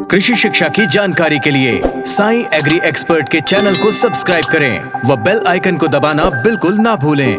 कृषि शिक्षा की जानकारी के लिए साई एग्री एक्सपर्ट के चैनल को सब्सक्राइब करें व बेल आइकन को दबाना बिल्कुल ना भूलें।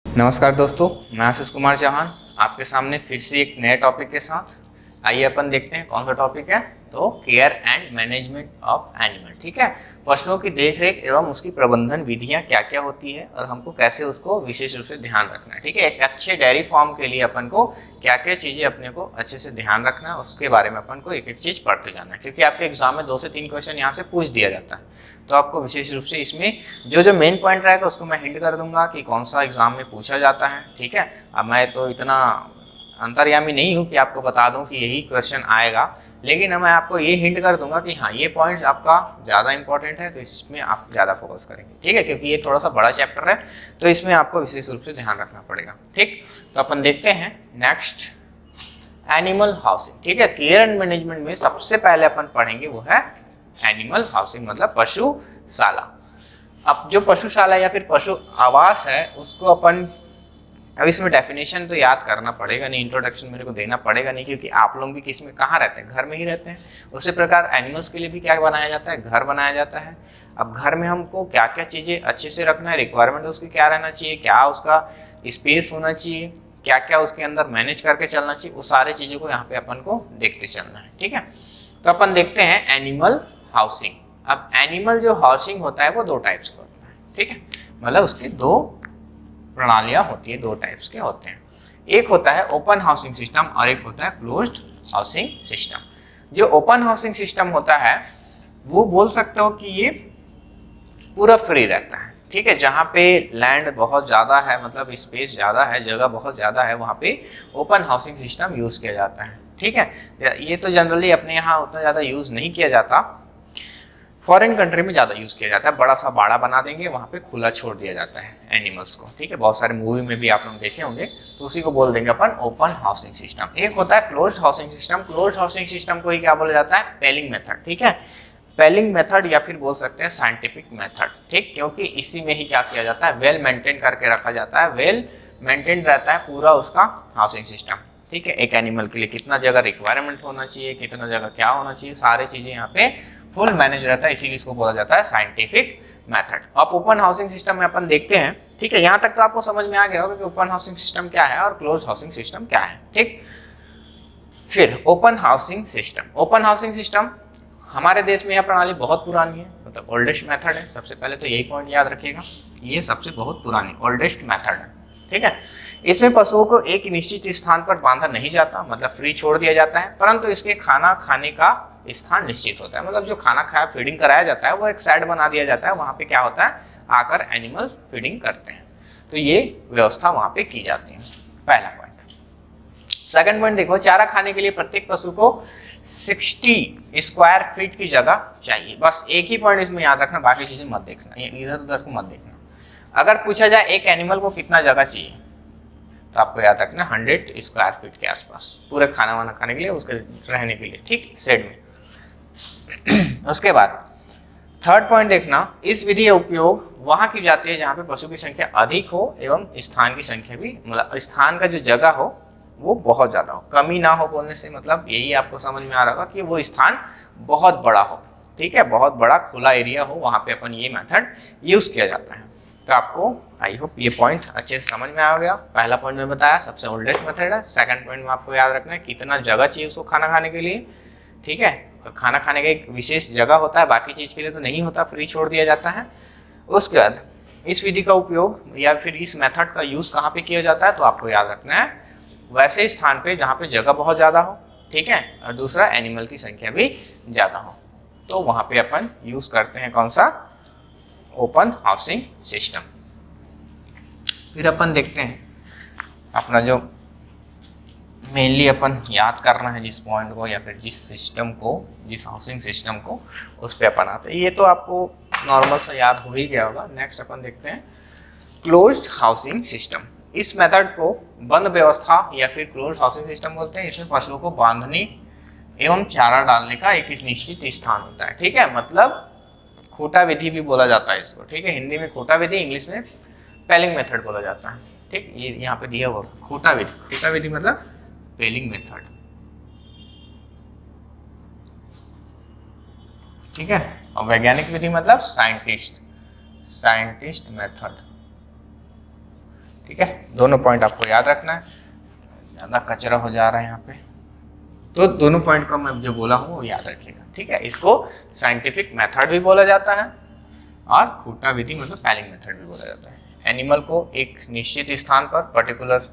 नमस्कार दोस्तों, मैं आशीष कुमार चौहान आपके सामने फिर से एक नए टॉपिक के साथ। आइए अपन देखते हैं कौन सा टॉपिक है। तो care and management of animal. ठीक है, पशुओं की देखरेख एवं उसकी प्रबंधन विधियां क्या क्या होती है और हमको कैसे उसको विशेष रूप से ध्यान रखना है। ठीक है, एक अच्छे डेयरी फार्म के लिए अपन को क्या क्या चीज़ें अपने को अच्छे से ध्यान रखना है, उसके बारे में अपन को एक एक चीज़ पढ़ते जाना है, क्योंकि आपके एग्जाम में 2 से 3 क्वेश्चन यहाँ से पूछ दिया जाता है। तो आपको विशेष रूप से इसमें जो मेन पॉइंट रहेगा उसको मैं हिंट कर दूंगा कि कौन सा एग्जाम में पूछा जाता है। ठीक है, अब मैं तो इतना अंतर्यामी नहीं हूँ कि आपको बता दूं कि यही क्वेश्चन आएगा, लेकिन मैं आपको ये हिंट कर दूंगा कि हाँ, ये पॉइंट्स आपका ज़्यादा इंपॉर्टेंट है, तो इसमें आप ज़्यादा फोकस करेंगे। ठीक है, क्योंकि ये थोड़ा सा बड़ा चैप्टर है, तो इसमें आपको विशेष रूप से ध्यान रखना पड़ेगा। ठीक, तो अपन देखते हैं नेक्स्ट, एनिमल हाउसिंग। ठीक है, केयर एंड मैनेजमेंट में सबसे पहले अपन पढ़ेंगे वो है एनिमल हाउसिंग, मतलब पशुशाला। अब जो पशुशाला या फिर पशु आवास है उसको अपन, अब इसमें डेफिनेशन तो याद करना पड़ेगा नहीं, इंट्रोडक्शन मेरे को देना पड़ेगा नहीं, क्योंकि आप लोग भी किस में कहाँ रहते हैं, घर में ही रहते हैं। उसी प्रकार एनिमल्स के लिए भी क्या बनाया जाता है, घर बनाया जाता है। अब घर में हमको क्या क्या चीज़ें अच्छे से रखना है, रिक्वायरमेंट उसकी क्या रहना चाहिए, क्या उसका स्पेस होना चाहिए, क्या क्या उसके अंदर मैनेज करके चलना चाहिए, वो सारी चीज़ों को यहाँ पे अपन को देखते चलना है। ठीक है, तो अपन देखते हैं एनिमल हाउसिंग। अब एनिमल जो हाउसिंग होता है वो 2 टाइप्स का होता है। ठीक है, मतलब उसके 2 प्रणालियां होती है, 2 टाइप्स के होते हैं। एक होता है ओपन हाउसिंग सिस्टम और एक होता है क्लोज्ड हाउसिंग सिस्टम। जो ओपन हाउसिंग सिस्टम होता है वो बोल सकते हो कि ये पूरा फ्री रहता है। ठीक है, जहाँ पे लैंड बहुत ज़्यादा है, मतलब स्पेस ज़्यादा है, जगह बहुत ज़्यादा है, वहाँ पे ओपन हाउसिंग सिस्टम यूज़ किया जाता है। ठीक है, ये तो जनरली अपने यहाँ उतना ज़्यादा यूज़ नहीं किया जाता, फॉरेन कंट्री में ज़्यादा यूज़ किया जाता है। बड़ा सा बाड़ा बना देंगे, वहाँ पे खुला छोड़ दिया जाता है एनिमल्स को। ठीक है, बहुत सारे मूवी में भी आप लोग देखे होंगे, तो उसी को बोल देंगे अपन ओपन हाउसिंग सिस्टम। एक होता है closed housing system. Closed housing system को ही क्या बोला जाता है, पेलिंग मेथड। ठीक है, पेलिंग मेथड या फिर बोल सकते हैं साइंटिफिक मेथड। ठीक, क्योंकि इसी में ही क्या किया जाता है, वेल मेंटेन करके रखा जाता है, वेल मेंटेन रहता है पूरा उसका हाउसिंग सिस्टम। ठीक है, एक एनिमल के लिए कितना जगह रिक्वायरमेंट होना चाहिए, कितना जगह क्या होना चाहिए, सारी चीज़ें यहाँ पे फुल मैनेज रहता है, इसीलिए इसको बोला जाता है साइंटिफिक मेथड। अब ओपन हाउसिंग सिस्टम में अपन देखते हैं। ठीक है, यहाँ तक तो आपको समझ में आ गया होगा कि ओपन हाउसिंग सिस्टम क्या है और क्लोज हाउसिंग सिस्टम क्या है। ठीक, फिर open housing system. Open housing system हमारे देश में यह प्रणाली बहुत पुरानी है, मतलब ओल्डेस्ट मेथड है। सबसे पहले तो यही पॉइंट याद रखिएगा, ये सबसे बहुत पुरानी ओल्डेस्ट मेथड है। ठीक है, इसमें पशुओं को एक निश्चित स्थान पर बांधा नहीं जाता, मतलब फ्री छोड़ दिया जाता है, परंतु इसके खाना खाने का स्थान निश्चित होता है। मतलब जो खाना खाया फीडिंग कराया जाता है वो एक साइड बना दिया जाता है, वहाँ पे क्या होता है, आकर एनिमल फीडिंग करते हैं। तो ये व्यवस्था वहाँ पे की जाती है, पहला पॉइंट। सेकंड पॉइंट देखो, चारा खाने के लिए प्रत्येक पशु को 60 स्क्वायर फीट की जगह चाहिए। बस एक ही पॉइंट इसमें याद रखना, बाकी चीजें मत देखना, इधर उधर को मत देखना। अगर पूछा जाए एक एनिमल को कितना जगह चाहिए, तो आपको याद रखना 100 स्क्वायर फीट के आसपास, पूरे खाना वाना खाने के लिए, उसके रहने के लिए। ठीक, शेड में। उसके बाद थर्ड पॉइंट देखना, इस विधि का उपयोग वहां की जाती है जहाँ पे पशु की संख्या अधिक हो एवं स्थान की संख्या भी, मतलब स्थान का जो जगह हो वो बहुत ज़्यादा हो, कमी ना हो। बोलने से मतलब यही आपको समझ में आ रहा होगा कि वो स्थान बहुत बड़ा हो। ठीक है, बहुत बड़ा खुला एरिया हो, वहाँ पे अपन ये मेथड यूज़ किया जाता है। तो आपको आई होप ये पॉइंट अच्छे से समझ में आ गया। पहला पॉइंट में बताया सबसे ओल्डेस्ट मेथड है। सेकंड पॉइंट में आपको याद रखना है कितना जगह चाहिए उसको खाना खाने के लिए। ठीक है, खाना खाने का एक विशेष जगह होता है, बाकी चीज़ के लिए तो नहीं होता, फ्री छोड़ दिया जाता है। उसके बाद इस विधि का उपयोग या फिर इस मेथड का यूज़ कहाँ पे किया जाता है, तो आपको याद रखना है वैसे स्थान पे जहाँ पे जगह बहुत ज़्यादा हो। ठीक है, और दूसरा एनिमल की संख्या भी ज़्यादा हो, तो वहाँ पे अपन यूज़ करते हैं कौन सा, ओपन हाउसिंग सिस्टम। फिर अपन देखते हैं अपना जो मेनली अपन याद करना है जिस पॉइंट को या फिर जिस सिस्टम को, जिस हाउसिंग सिस्टम को, उस पर अपन आते हैं। ये तो आपको नॉर्मल सा याद हो ही गया होगा। नेक्स्ट अपन देखते हैं क्लोज्ड हाउसिंग सिस्टम। इस मेथड को बंद व्यवस्था या फिर क्लोज्ड हाउसिंग सिस्टम बोलते हैं। इसमें पशुओं को बांधने एवं चारा डालने का एक निश्चित स्थान होता है। ठीक है, मतलब खूटा विधि भी बोला जाता है इसको। ठीक है, हिंदी में खूटा विधि, इंग्लिश में पेलिंग मेथड बोला जाता है। ठीक, ये यहाँ पे दिया हुआ खूटा विधि। खूटा विधि मतलब पेलिंग मेथड। ठीक है। और वैज्ञानिक विधि मतलब साइंटिस्ट मेथड, ठीक है। दोनों पॉइंट आपको याद रखना है, ज़्यादा कचरा हो जा रहा है यहाँ पे, तो दोनों पॉइंट को मैं जो बोला हूँ वो याद रखिएगा, ठीक है। इसको साइंटिफिक मेथड भी बोला जाता है और खूटा विधि मतलब पैलिंग मेथड भी बोला जाता है। एनिमल को एक निश्चित स्थान पर पर्टिकुलर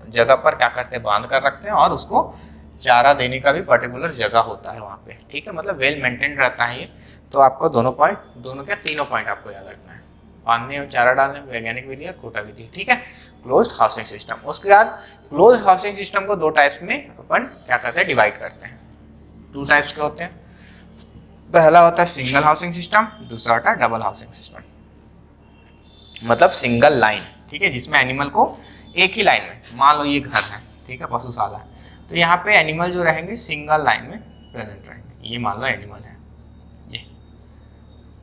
जगह पर क्या करते हैं, बांध कर रखते हैं और उसको चारा देने का भी पर्टिकुलर जगह होता है वहाँ पे, ठीक है। मतलब वेल मेंटेन्ड रहता है ये। तो आपको तीनों पॉइंट आपको याद रखना है, बांधने और चारा डालने, वैज्ञानिक विधि और खूटा विधि, ठीक है। क्लोज्ड हाउसिंग सिस्टम, उसके बाद क्लोज्ड हाउसिंग सिस्टम को दो टाइप्स में अपन क्या करते हैं, डिवाइड करते हैं। 2 टाइप्स के होते हैं। पहला होता है सिंगल हाउसिंग सिस्टम, दूसरा होता है डबल हाउसिंग सिस्टम, मतलब सिंगल लाइन, ठीक है, जिसमें एनिमल को एक ही लाइन में, मान लो ये घर है, ठीक है, पशुशाला है, तो यहाँ पे एनिमल जो रहेंगे सिंगल लाइन में प्रेजेंट रहेंगे। ये मान लो एनिमल है,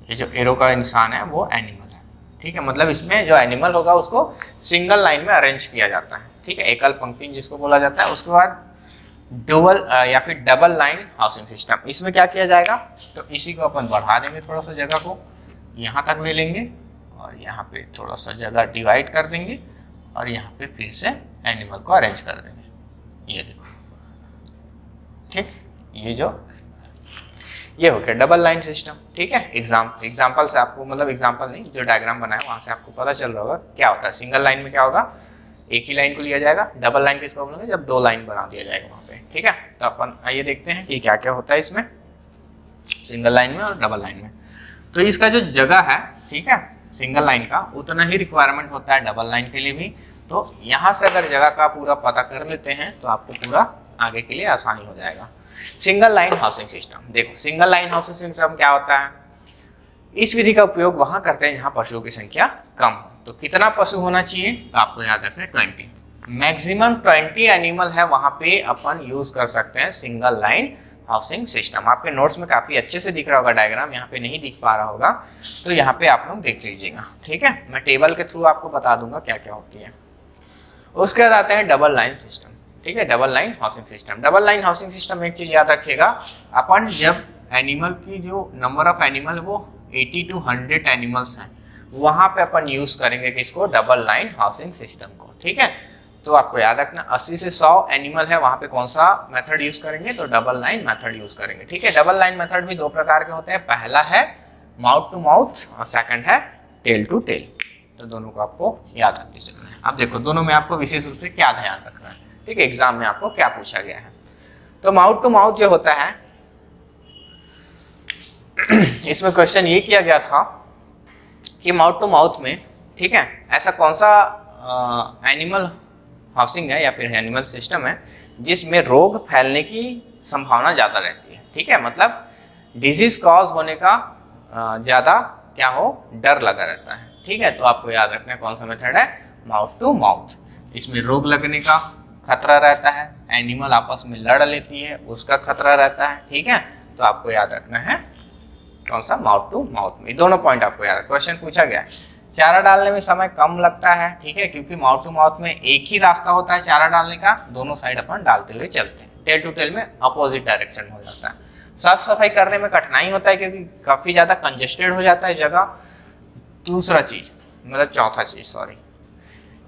ये जो एरो का निशान है वो एनिमल है, ठीक है। मतलब इसमें जो एनिमल होगा उसको सिंगल लाइन में अरेंज किया जाता है, ठीक है, एकल पंक्ति जिसको बोला जाता है। उसके बाद डुअल या फिर डबल लाइन हाउसिंग सिस्टम, इसमें क्या किया जाएगा, तो इसी को अपन बढ़ा देंगे, थोड़ा सा जगह को यहाँ तक ले लेंगे और यहाँ पे थोड़ा सा जगह डिवाइड कर देंगे और यहाँ पे फिर से एनिमल को अरेंज कर देंगे। ये देखो, ठीक, ये हो गया डबल लाइन सिस्टम, ठीक है। एग्जाम्पल से आपको, मतलब एग्जाम्पल नहीं, जो डायग्राम बनाया वहाँ से आपको पता चल रहा होगा क्या होता है। सिंगल लाइन में क्या होगा, एक ही लाइन को लिया जाएगा। डबल लाइन किसको बोलेंगे, जब 2 लाइन बना दिया जाएगा वहाँ पे, ठीक है। तो अपन आइए देखते हैं कि क्या क्या होता है इसमें, सिंगल लाइन में और डबल लाइन में। तो इसका जो जगह है, ठीक है, सिंगल लाइन का उतना ही रिक्वायरमेंट होता है डबल लाइन के लिए भी। तो यहाँ से अगर जगह का पूरा पता कर लेते हैं तो आपको पूरा आगे के लिए आसानी हो जाएगा। सिंगल लाइन हाउसिंग सिस्टम, देखो सिंगल लाइन हाउसिंग सिस्टम क्या होता है, इस विधि का उपयोग वहां करते हैं जहां पशुओं की संख्या कम हो। तो कितना पशु होना चाहिए, तो आपको याद रखना है 20, मैक्सिमम 20 एनिमल है वहां पे अपन यूज कर सकते हैं सिंगल लाइन हाउसिंग सिस्टम। आपके नोट्स में काफी अच्छे से दिख रहा होगा डायग्राम, यहाँ पे नहीं दिख पा रहा होगा तो यहाँ पे आप लोग देख लीजिएगा, ठीक है। मैं टेबल के थ्रू आपको बता दूंगा क्या क्या होती है। उसके बाद आते हैं डबल लाइन सिस्टम, ठीक है, double line housing system. Double line housing system एक चीज याद रखिएगा, अपन जब एनिमल की जो नंबर ऑफ एनिमल वो 80 to 100 एनिमल्स हैं, वहां पे अपन यूज करेंगे किसको, डबल लाइन हाउसिंग सिस्टम को, ठीक है। तो आपको याद रखना 80 से 100 एनिमल है वहां पे कौन सा मेथड यूज करेंगे, तो डबल लाइन मेथड यूज करेंगे, ठीक है। डबल लाइन मेथड भी 2 प्रकार के होते हैं, पहला है माउथ टू माउथ और सेकंड है टेल टू टेल। तो दोनों को आपको याद रखते चलना है। अब देखो दोनों में आपको विशेष रूप से क्या ध्यान रखना है, ठीक है, एग्जाम में आपको क्या पूछा गया है। तो माउथ टू माउथ जो होता है, इसमें क्वेश्चन ये किया गया था कि माउथ टू माउथ में, ठीक है, ऐसा कौन सा एनिमल हाउसिंग है या फिर एनिमल सिस्टम है जिसमें रोग फैलने की संभावना ज़्यादा रहती है, ठीक है, मतलब डिजीज कॉज होने का ज़्यादा क्या हो, डर लगा रहता है, ठीक है। तो आपको याद रखना है कौन सा मेथड है, माउथ टू माउथ। इसमें रोग लगने का खतरा रहता है, एनिमल आपस में लड़ लेती है उसका खतरा रहता है, ठीक है। तो आपको याद रखना है कौन सा, माउथ टू माउथ में। दोनों पॉइंट आपको याद, क्वेश्चन पूछा गया है। चारा डालने में समय कम लगता है, ठीक है, क्योंकि माउथ टू माउथ में एक ही रास्ता होता है चारा डालने का, दोनों साइड अपन डालते हुए चलते हैं। टेल टू टेल में अपोजिट डायरेक्शन हो जाता है। साफ सफाई करने में कठिनाई होता है क्योंकि काफ़ी ज़्यादा कंजेस्टेड हो जाता है जगह। दूसरा चीज़, मतलब चौथा चीज़, सॉरी,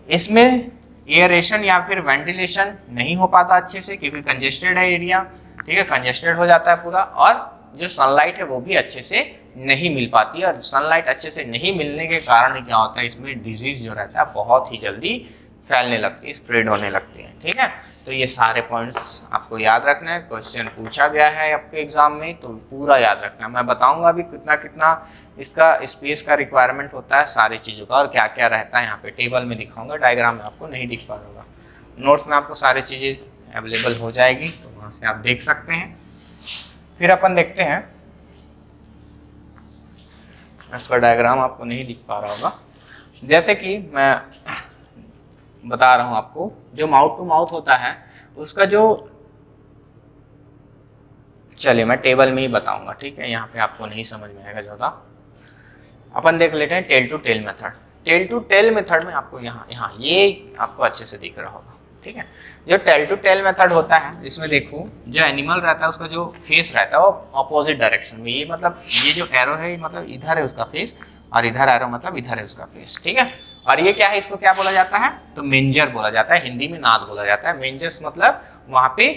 इसमें एयरेशन या फिर वेंटिलेशन नहीं हो पाता अच्छे से क्योंकि कंजेस्टेड है एरिया, ठीक है, कंजेस्टेड हो जाता है पूरा। और जो सनलाइट है वो भी अच्छे से नहीं मिल पाती है, और सनलाइट अच्छे से नहीं मिलने के कारण क्या होता है, इसमें डिजीज जो रहता है बहुत ही जल्दी फैलने लगती है, स्प्रेड होने लगती है, ठीक है। तो ये सारे पॉइंट्स आपको याद रखना है, क्वेश्चन पूछा गया है आपके एग्जाम में तो पूरा याद रखना है। मैं बताऊंगा अभी कितना कितना इसका स्पेस का रिक्वायरमेंट होता है सारी चीज़ों का, और क्या क्या रहता है यहाँ पे टेबल में दिखाऊंगा, डायग्राम में आपको नहीं दिख पा रहा होगा। नोट्स में आपको सारी चीज़ें अवेलेबल हो जाएगी तो वहाँ से आप देख सकते हैं। फिर अपन देखते हैं, इसका डायग्राम आपको नहीं दिख पा रहा होगा, जैसे कि मैं बता रहा हूं आपको, जो माउथ टू माउथ होता है उसका जो, चलिए मैं टेबल में ही बताऊंगा, ठीक है, यहाँ पे आपको नहीं समझ में आएगा ज़्यादा। अपन देख लेते हैं tell to tell method. Tell to tell method में आपको यहाँ ये आपको अच्छे से दिख रहा होगा, ठीक है। जो टेल टू टेल मेथड होता है इसमें देखो जो एनिमल रहता है उसका जो फेस रहता है वो अपोजिट डायरेक्शन में, ये मतलब ये जो एरो है मतलब इधर है उसका फेस और इधर एरो मतलब इधर है उसका फेस, ठीक है। और ये क्या है, इसको क्या बोला जाता है, तो मेंजर बोला जाता है, हिंदी में नाद बोला जाता है। मेंजर्स मतलब वहां पे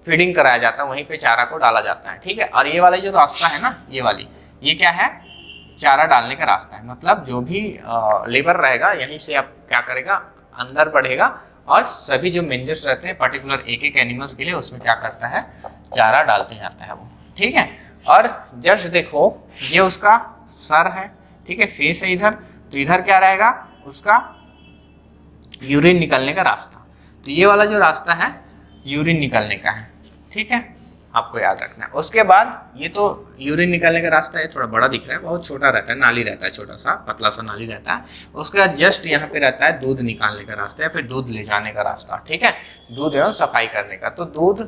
फीडिंग कराया जाता है, वहीं पे चारा को डाला जाता है, ठीक है। और ये वाला जो रास्ता है ना, ये वाली, ये क्या है, चारा डालने का रास्ता है। मतलब जो भी लेबर रहेगा यहीं से आप क्या करेगा, अंदर बढ़ेगा और सभी जो मेंजर्स रहते हैं पर्टिकुलर एक एक एनिमल्स के लिए उसमें क्या करता है, चारा डालते जाता है वो, ठीक है। और जस्ट देखो ये उसका सर है, ठीक है, फेस है इधर, तो इधर क्या रहेगा उसका यूरिन निकलने का रास्ता। तो ये वाला जो रास्ता है यूरिन निकलने का है, ठीक है, आपको याद रखना है। उसके बाद ये तो यूरिन निकलने का रास्ता है, थोड़ा बड़ा दिख रहा है, बहुत छोटा रहता है, नाली रहता है, छोटा सा पतला सा नाली रहता है। उसके बाद जस्ट यहाँ पे रहता है दूध निकालने का रास्ता है, फिर दूध ले जाने का रास्ता, ठीक है, दूध एवं सफाई करने का। तो दूध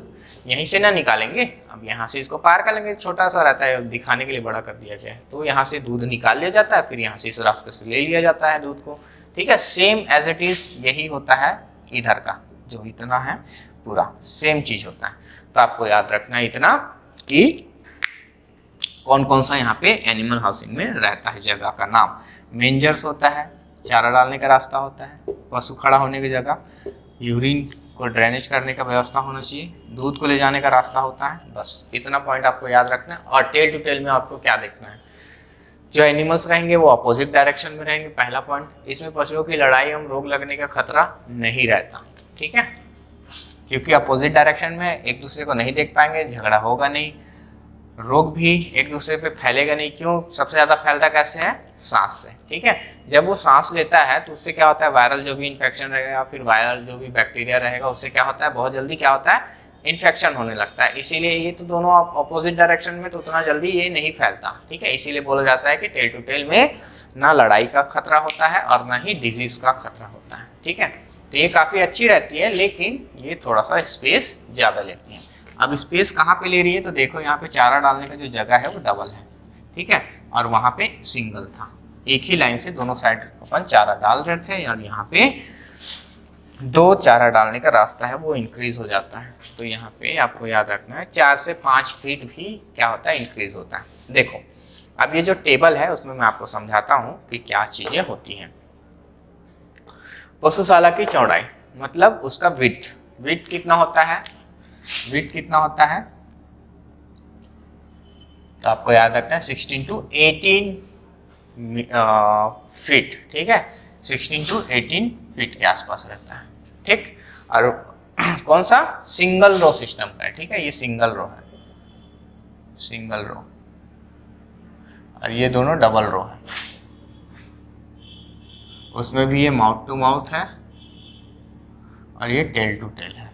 यहीं से ना निकालेंगे, अब यहाँ से इसको पार कर लेंगे, छोटा सा रहता है, दिखाने के लिए बड़ा कर दिया गया है। तो यहाँ से दूध निकाल लिया जाता है, फिर यहाँ से इस रास्ते से ले लिया जाता है दूध को, ठीक है। सेम एज इट इज यही होता है इधर का, जो इतना है पूरा सेम चीज होता है। तो आपको याद रखना है इतना कि कौन कौन सा यहाँ पे एनिमल हाउसिंग में रहता है, जगह का नाम। मेंजर्स होता है, चारा डालने का रास्ता होता है, पशु खड़ा होने की जगह, यूरिन को ड्रेनेज करने का व्यवस्था होना चाहिए, दूध को ले जाने का रास्ता होता है। बस इतना पॉइंट आपको याद रखना है। और टेल टू टेल में आपको क्या देखना है, जो एनिमल्स रहेंगे वो अपोजिट डायरेक्शन में रहेंगे, पहला पॉइंट। इसमें पशुओं की लड़ाई एवं रोग लगने का खतरा नहीं रहता, ठीक है, क्योंकि अपोजिट डायरेक्शन में एक दूसरे को नहीं देख पाएंगे, झगड़ा होगा नहीं, रोग भी एक दूसरे पे फैलेगा नहीं। क्यों, सबसे ज्यादा फैलता कैसे है, सांस से, ठीक है। जब वो सांस लेता है तो उससे क्या होता है, वायरल जो भी इन्फेक्शन रहेगा या फिर वायरल जो भी बैक्टीरिया रहेगा उससे क्या होता है, बहुत जल्दी क्या होता है, इन्फेक्शन होने लगता है। इसीलिए ये तो दोनों अपोजिट डायरेक्शन में तो उतना जल्दी ये नहीं फैलता, ठीक है। इसीलिए बोला जाता है कि टेल टू टेल में ना लड़ाई का खतरा होता है और ना ही डिजीज का खतरा होता है, ठीक है। तो ये काफ़ी अच्छी रहती है, लेकिन ये थोड़ा सा स्पेस ज़्यादा लेती है। अब स्पेस कहाँ पे ले रही है, तो देखो यहाँ पे चारा डालने का जो जगह है वो डबल है, ठीक है, और वहाँ पे सिंगल था। एक ही लाइन से दोनों साइड अपन चारा डाल रहे थे और यहाँ पे दो चारा डालने का रास्ता है वो इंक्रीज हो जाता है। तो यहाँ पे आपको याद रखना है 4 से 5 फीट भी क्या होता है, इंक्रीज होता है। देखो अब ये जो टेबल है उसमें मैं आपको समझाता हूँ कि क्या चीज़ें होती हैं। पशुशाला की चौड़ाई मतलब उसका विड्थ, विड्थ कितना होता है, विड्थ कितना होता है, तो आपको याद रखना है 16 to 18 फीट, ठीक है, 16 to 18 फीट के आसपास रहता है, ठीक। और कौन सा, सिंगल रो सिस्टम का है, ठीक है, ये सिंगल रो है, सिंगल रो, और ये दोनों डबल रो है। उसमें भी ये माउथ टू माउथ है और ये टेल टू टेल है,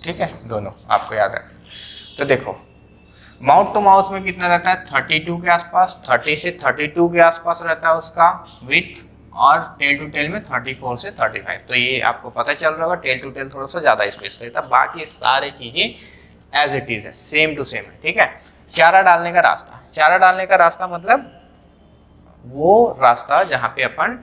ठीक है, दोनों आपको याद रखना। तो देखो माउथ टू माउथ में कितना रहता है, 32 के आसपास, 30 से 32 के आसपास रहता है उसका विड्थ, और टेल टू टेल में 34 से 35। तो ये आपको पता चल रहा होगा टेल टू टेल थोड़ा सा ज़्यादा स्पेस लेता है, बाकी सारी चीज़ें एज इट इज़ है, सेम टू सेम है, ठीक है। चारा डालने का रास्ता, चारा डालने का रास्ता मतलब वो रास्ता जहाँ पे अपन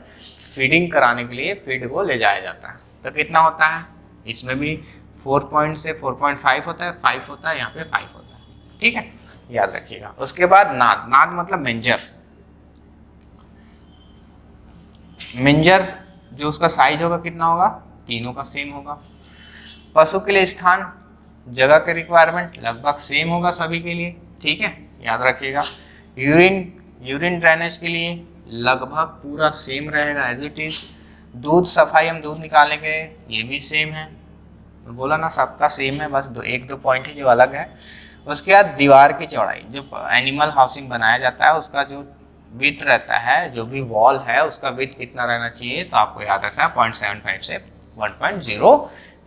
फीडिंग कराने के लिए फीड को ले जाया जाता है। तो कितना होता है, इसमें भी 4 पॉइंट से 4.5 होता है, 5 होता है, यहाँ पे 5 होता है, ठीक है, याद रखिएगा। उसके बाद नाद, नाद मतलब मेंजर, मेंजर जो उसका साइज होगा कितना होगा, तीनों का सेम होगा। पशु के लिए स्थान, जगह के रिक्वायरमेंट लगभग सेम होगा सभी के लिए, ठीक है, याद रखिएगा। यूरिन, यूरिन ड्रेनेज के लिए लगभग पूरा सेम रहेगा एज इट इज। दूध सफाई हम दूध निकालने के ये भी सेम है, बोला ना सबका सेम है, बस एक दो पॉइंट है जो अलग है। उसके बाद दीवार की चौड़ाई, जो एनिमल हाउसिंग बनाया जाता है उसका जो विड्थ रहता है, जो भी वॉल है उसका विड्थ कितना रहना चाहिए, तो आपको याद रखना है 0.75 से 1.0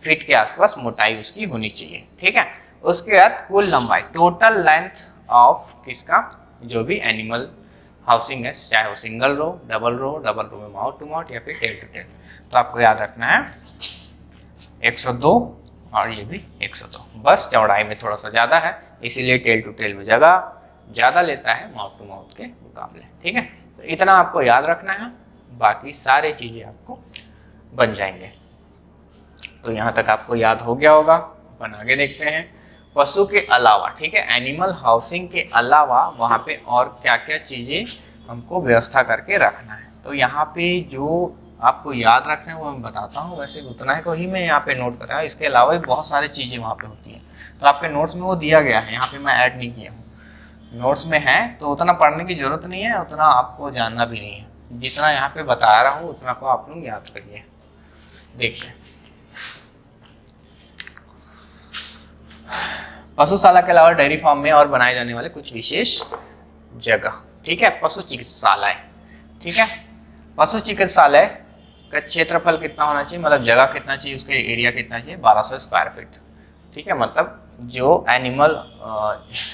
फीट के आसपास मोटाई उसकी होनी चाहिए, ठीक है। उसके बाद कुल लंबाई, टोटल लेंथ ऑफ किसका, जो भी एनिमल हाउसिंग है, चाहे वो सिंगल रो, डबल रो में माउथ टू माउथ या फिर टेल टू टेल, तो आपको याद रखना है 102 और ये भी 102। बस चौड़ाई में थोड़ा सा ज़्यादा है, इसीलिए टेल टू टेल में जगह ज़्यादा लेता है माउथ टू माउथ के मुकाबले, ठीक है। तो इतना आपको याद रखना है, बाकी सारी चीज़ें आपको बन जाएंगे। तो यहाँ तक आपको याद हो गया होगा। अपन आगे देखते हैं। पशु के अलावा, ठीक है, एनिमल हाउसिंग के अलावा वहाँ पे और क्या क्या चीज़ें हमको व्यवस्था करके रखना है। तो यहाँ पे जो आपको याद रखना है वो मैं बताता हूँ, वैसे उतना है को ही मैं यहाँ पे नोट कर रहा हूँ। इसके अलावा भी बहुत सारी चीज़ें वहाँ पे होती हैं, तो आपके नोट्स में वो दिया गया है, यहाँ पे मैं ऐड नहीं किया हूँ। नोट्स में है तो उतना पढ़ने की जरूरत नहीं है, उतना आपको जानना भी नहीं है। जितना यहाँ पे बता रहा हूँ उतना को आप लोग याद करिए। देखिए, पशुशाला के अलावा डेयरी फार्म में और बनाए जाने वाले कुछ विशेष जगह, ठीक है, पशु चिकित्सालय, ठीक है। पशु चिकित्सालय का क्षेत्रफल कितना होना चाहिए, मतलब जगह कितना चाहिए, उसके एरिया कितना चाहिए, 1200 स्क्वायर फीट, ठीक है। मतलब जो एनिमल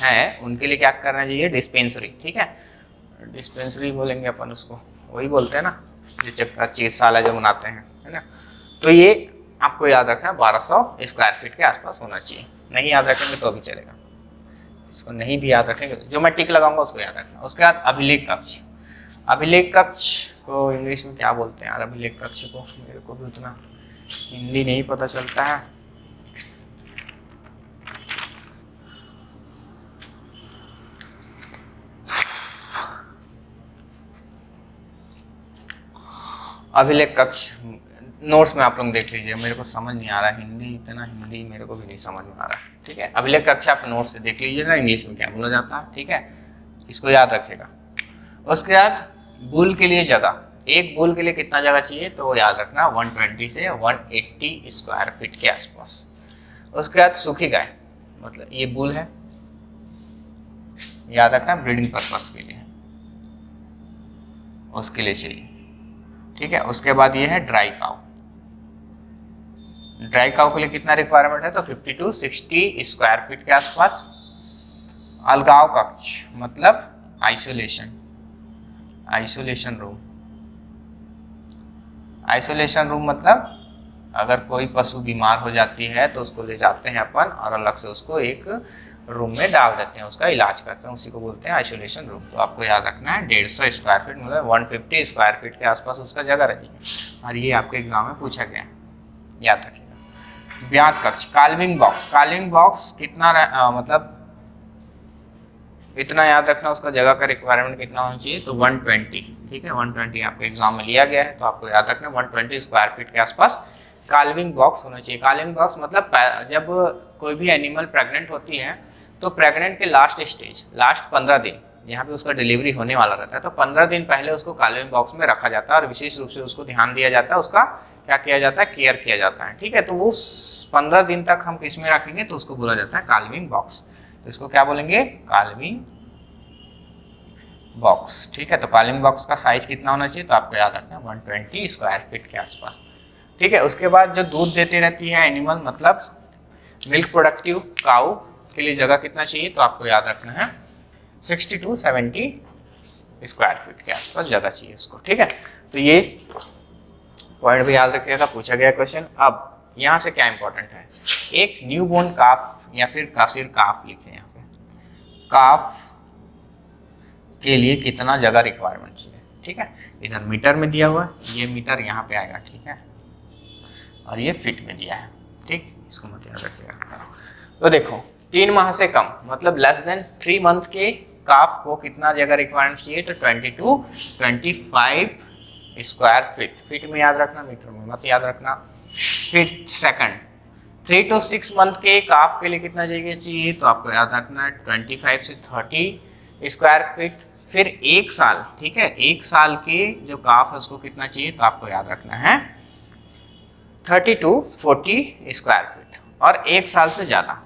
हैं उनके लिए क्या करना चाहिए, डिस्पेंसरी, ठीक है। डिस्पेंसरी बोलेंगे अपन उसको, वही बोलते हैं ना, जो चिकित्सालय जो बनाते हैं, है ना। तो ये आपको याद रखना 1200 स्क्वायर फीट के आसपास होना चाहिए। नहीं याद रखेंगे तो भी चलेगा, इसको नहीं भी याद रखेंगे, जो मैं टिक लगाऊंगा उसको याद रखना। उसके बाद अभिलेख कक्ष। अभिलेख कक्ष को इंग्लिश में क्या बोलते हैं यार, अभिलेख कक्ष को मेरे को भी उतना हिंदी नहीं पता चलता है। अभिलेख कक्ष नोट्स में आप लोग देख लीजिए, मेरे को समझ नहीं आ रहा हिंदी, इतना हिंदी मेरे को भी नहीं समझ में आ रहा, ठीक है। अभिलेख कक्ष आप नोट्स से देख लीजिएगा, इंग्लिश में क्या बोला जाता है, ठीक है, इसको याद रखेगा। उसके बाद बुल के लिए जगह, एक बुल के लिए कितना जगह चाहिए, तो याद रखना 120 से 180 स्क्वायर फीट के आसपास। उसके बाद सूखी गाय, मतलब ये बुल है, याद रखना ब्रीडिंग पर्पस के लिए, उसके लिए चाहिए, ठीक है। उसके बाद ये है ड्राई काउ। ड्राई काउ के लिए कितना रिक्वायरमेंट है, तो 50 to 60 स्क्वायर फीट के आसपास। अलगाव कक्ष मतलब isolation, isolation room. Isolation room मतलब अगर कोई पशु बीमार हो जाती है तो उसको ले जाते हैं अपन और अलग से उसको एक रूम में डाल देते हैं, उसका इलाज करते हैं, उसी को बोलते हैं आइसोलेशन रूम। तो आपको याद रखना है 150 स्क्वायर फीट, मतलब 150 स्क्वायर फीट के आसपास उसका जगह रहेगी। और ये आपके एग्जाम में पूछा गया, याद रखिएगा। ब्यात कक्ष, काल्विंग बॉक्स। काल्विंग बॉक्स कितना मतलब इतना याद रखना, उसका जगह का रिक्वायरमेंट कितना होना चाहिए, तो 120, ठीक है। 120 आपके एग्जाम में लिया गया है, तो आपको याद रखना 120 स्क्वायर फीट के आसपास काल्विंग बॉक्स होना चाहिए। काल्विंग बॉक्स मतलब जब कोई भी एनिमल प्रेग्नेंट होती है तो प्रेग्नेंट के लास्ट स्टेज, लास्ट 15 दिन यहाँ पे उसका डिलीवरी होने वाला रहता है, तो 15 दिन पहले उसको काल्विंग बॉक्स में रखा जाता है और विशेष रूप से उसको ध्यान दिया जाता है, उसका क्या किया जाता है, केयर किया जाता है, ठीक है। तो वो 15 दिन तक हम किस में रखेंगे, तो उसको बोला जाता है काल्विंग बॉक्स। तो इसको क्या बोलेंगे, काल्विंग बॉक्स, ठीक है। तो काल्विंग बॉक्स का साइज कितना होना चाहिए, तो आपको याद रखना 120 स्क्वायर फीट के आसपास, ठीक है। उसके बाद जो दूध देती रहती है एनिमल, मतलब मिल्क प्रोडक्टिव काऊ के लिए जगह कितना चाहिए, तो आपको याद रखना है 60 to 70 स्क्वायर फीट के आसपास जगह चाहिए उसको, ठीक है। तो ये पॉइंट भी याद रखिएगा, पूछा गया क्वेश्चन। अब यहाँ से क्या इंपॉर्टेंट है, एक न्यू बोर्न काफ या फिर कासिर काफ लिखे यहाँ पे, काफ के लिए कितना जगह रिक्वायरमेंट चाहिए, ठीक है। इधर मीटर में दिया हुआ है, ये मीटर यहाँ पे आएगा, ठीक है, और ये फीट में दिया है, ठीक, इसको मत याद रखिएगा। तो देखो 3 माह से कम मतलब लेस देन 3 मंथ के काफ को कितना जगह रिक्वायरमेंट चाहिए, तो 20 to 25 स्क्वायर फीट। फीट में याद रखना, मीटर में मत याद रखना। फिर सेकंड 3 to 6 मंथ के काफ के लिए कितना जगह चाहिए, तो आपको याद रखना है 25 से 30 स्क्वायर फीट। फिर 1 साल, ठीक है, 1 साल के जो काफ है उसको कितना चाहिए, तो आपको याद रखना है 30 to 40 स्क्वायर फीट। और 1 साल से ज़्यादा,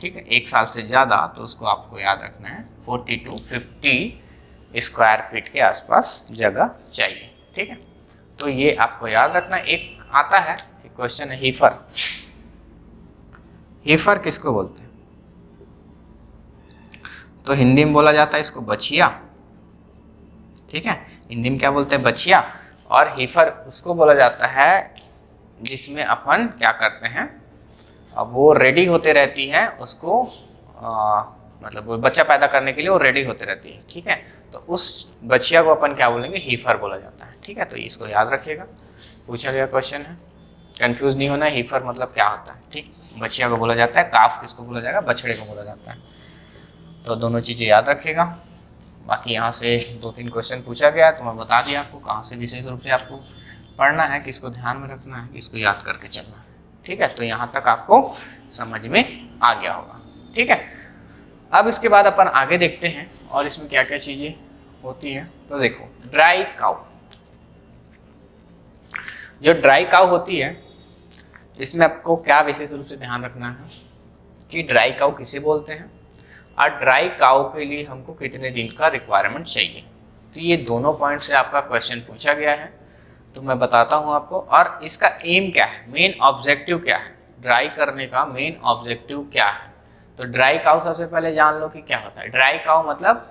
ठीक है, 1 साल से ज़्यादा तो उसको आपको याद रखना है 40 to 50 स्क्वायर फीट के आसपास जगह चाहिए, ठीक है। तो ये आपको याद रखना। एक आता है, एक क्वेश्चन है, हीफर। हीफर किसको बोलते हैं, तो हिंदी में बोला जाता है इसको बछिया, ठीक है, हिंदी में क्या बोलते हैं, बछिया। और हीफर उसको बोला जाता है जिसमें अपन क्या करते हैं, अब वो रेडी होते रहती है, उसको मतलब वो बच्चा पैदा करने के लिए वो रेडी होते रहती है, ठीक है। तो उस बच्चिया को अपन क्या बोलेंगे, हीफर बोला जाता है, ठीक है। तो इसको याद रखिएगा, पूछा गया क्वेश्चन है। कंफ्यूज नहीं होना, हीफर मतलब क्या होता है, ठीक। बछिया को बोला जाता है, काफ किसको बोला जाएगा, बछड़े को बोला जाता है। तो दोनों चीज़ें याद रखिएगा। बाकी यहाँ से 2-3 क्वेश्चन पूछा गया तो मैं बता दिया आपको कहाँ से विशेष रूप से आपको पढ़ना है, किसको ध्यान में रखना है, किसको याद करके चलना है, ठीक है। तो यहाँ तक आपको समझ में आ गया होगा, ठीक है। अब इसके बाद अपन आगे देखते हैं और इसमें क्या क्या चीज़ें होती हैं। तो देखो, ड्राई काउ, जो ड्राई काउ होती है इसमें आपको क्या विशेष रूप से ध्यान रखना है कि ड्राई काउ किसे बोलते हैं और ड्राई काउ के लिए हमको कितने दिन का रिक्वायरमेंट चाहिए। तो ये दोनों पॉइंट से आपका क्वेश्चन पूछा गया है, तो मैं बताता हूँ आपको। और इसका एम क्या है, मेन ऑब्जेक्टिव क्या है, ड्राई करने का मेन ऑब्जेक्टिव क्या है। तो ड्राई काउ सबसे पहले जान लो कि क्या होता है। ड्राई काउ मतलब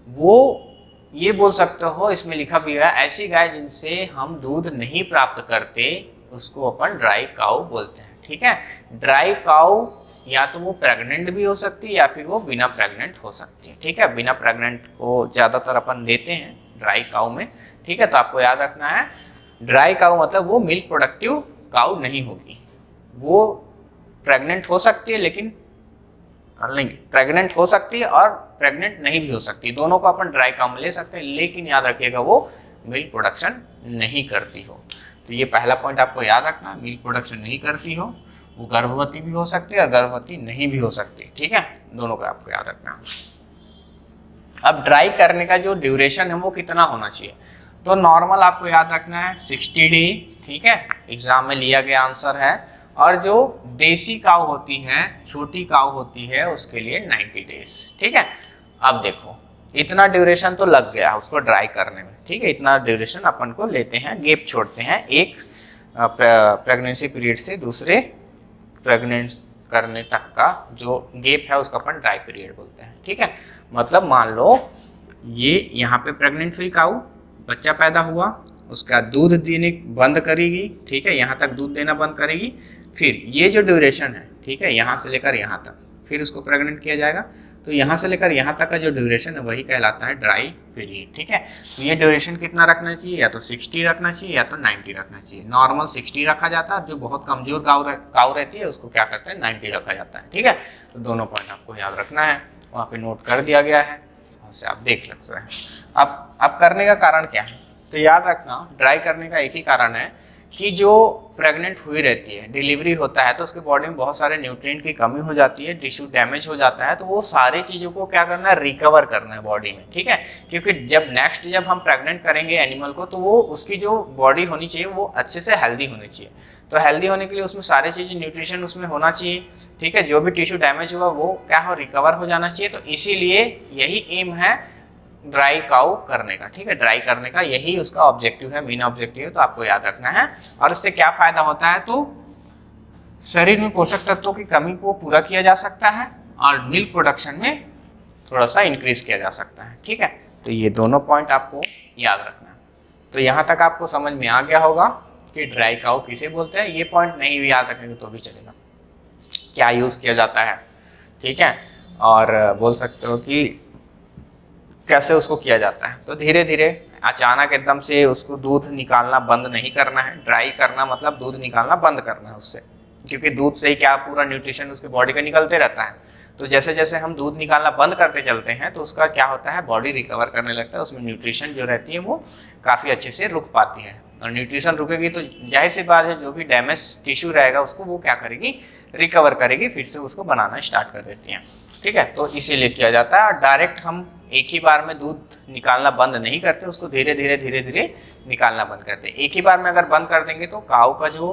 वो, ये बोल सकते हो, इसमें लिखा भी है, ऐसी गाय जिनसे हम दूध नहीं प्राप्त करते उसको अपन ड्राई काउ बोलते हैं, ठीक है। ड्राई काउ या तो वो प्रेग्नेंट भी हो सकती है या फिर वो बिना प्रेग्नेंट हो सकती है, ठीक है। बिना प्रेग्नेंट को ज़्यादातर अपन लेते हैं ड्राई काउ में, ठीक है। तो आपको याद रखना है, ड्राई काउ मतलब वो मिल्क प्रोडक्टिव काउ नहीं होगी, वो प्रेग्नेंट हो सकती है लेकिन नहीं, प्रेग्नेंट हो सकती है और प्रेग्नेंट नहीं भी हो सकती, दोनों को अपन ड्राई काउ में ले सकते हैं, लेकिन याद रखिएगा वो मिल्क प्रोडक्शन नहीं करती हो। तो ये पहला पॉइंट आपको याद रखना, मिल्क प्रोडक्शन नहीं करती हो, वो गर्भवती भी हो सकती है और गर्भवती नहीं भी हो सकती, ठीक है। दोनों का आपको याद रखना। अब ड्राई करने का जो ड्यूरेशन है वो कितना होना चाहिए, तो नॉर्मल आपको याद रखना है 60 डे, ठीक है, एग्जाम में लिया गया आंसर है। और जो देसी काऊ होती है, छोटी काऊ होती है, उसके लिए 90 डेज, ठीक है। अब देखो, इतना ड्यूरेशन तो लग गया उसको ड्राई करने में, ठीक है। इतना ड्यूरेशन अपन को लेते हैं, गैप छोड़ते हैं एक प्रेगनेंसी पीरियड से दूसरे प्रेग्नेंट करने तक का जो गैप है उसको अपन ड्राई पीरियड बोलते हैं, ठीक है। मतलब मान लो ये यहाँ पे प्रेग्नेंट हुई काऊ, बच्चा पैदा हुआ, उसका दूध देने बंद करेगी, ठीक है, यहाँ तक दूध देना बंद करेगी, फिर ये जो ड्यूरेशन है, ठीक है, यहाँ से लेकर यहाँ तक, फिर उसको प्रेग्नेंट किया जाएगा। तो यहाँ से लेकर यहाँ तक का जो ड्यूरेशन है वही कहलाता है ड्राई पीरियड, ठीक है। तो ये ड्यूरेशन कितना रखना चाहिए, या तो 60 रखना चाहिए या तो 90 रखना चाहिए। नॉर्मल 60 रखा जाता है, जो बहुत कमजोर काऊ रहती है उसको क्या करते हैं 90 रखा जाता है, ठीक है। तो दोनों पॉइंट आपको याद रखना है, वहाँ पे नोट कर दिया गया है, वहाँ से आप देख सकते हैं। अब करने का कारण क्या है, तो याद रखना ड्राई करने का एक ही कारण है कि जो प्रेग्नेंट हुई रहती है, डिलीवरी होता है तो उसके बॉडी में बहुत सारे न्यूट्रिएंट की कमी हो जाती है, टिश्यू डैमेज हो जाता है, तो वो सारी चीज़ों को क्या करना है, रिकवर करना है बॉडी में, ठीक है। क्योंकि जब हम प्रेग्नेंट करेंगे एनिमल को, तो वो उसकी जो बॉडी होनी चाहिए वो अच्छे से हेल्दी होनी चाहिए। तो हेल्दी होने के लिए उसमें सारी चीज़ें, न्यूट्रिशन उसमें होना चाहिए, ठीक है। जो भी टिश्यू डैमेज हुआ वो क्या हो, रिकवर हो जाना चाहिए। तो इसीलिए यही एम है ड्राई काउ करने का, ठीक है। ड्राई करने का यही उसका ऑब्जेक्टिव है, मेन ऑब्जेक्टिव है, तो आपको याद रखना है। और इससे क्या फायदा होता है, तो शरीर में पोषक तत्वों की कमी को पूरा किया जा सकता है और मिल्क प्रोडक्शन में थोड़ा सा इंक्रीज किया जा सकता है, ठीक है। तो ये दोनों पॉइंट आपको याद रखना है। तो यहाँ तक आपको समझ में आ गया होगा कि ड्राई काउ किसे बोलते हैं। ये पॉइंट नहीं भी याद रखेंगे तो भी चलेगा, क्या यूज़ किया जाता है, ठीक है। और बोल सकते हो कि कैसे उसको किया जाता है। तो धीरे धीरे, अचानक एकदम से उसको दूध निकालना बंद नहीं करना है। ड्राई करना मतलब दूध निकालना बंद करना है उससे, क्योंकि दूध से ही क्या पूरा न्यूट्रिशन उसके बॉडी का निकलते रहता है। तो जैसे जैसे हम दूध निकालना बंद करते चलते हैं तो उसका क्या होता है, बॉडी रिकवर करने लगता है, उसमें न्यूट्रिशन जो रहती है वो काफ़ी अच्छे से रुक पाती है। और न्यूट्रिशन रुकेगी तो जाहिर सी बात है जो भी डैमेज टिश्यू रहेगा उसको वो क्या करेगी, रिकवर करेगी, फिर से उसको बनाना स्टार्ट कर देती हैं, ठीक है। तो इसीलिए किया जाता है। और डायरेक्ट हम एक ही बार में दूध निकालना बंद नहीं करते, उसको धीरे धीरे निकालना बंद करते। एक ही बार में अगर बंद कर देंगे तो काऊ का जो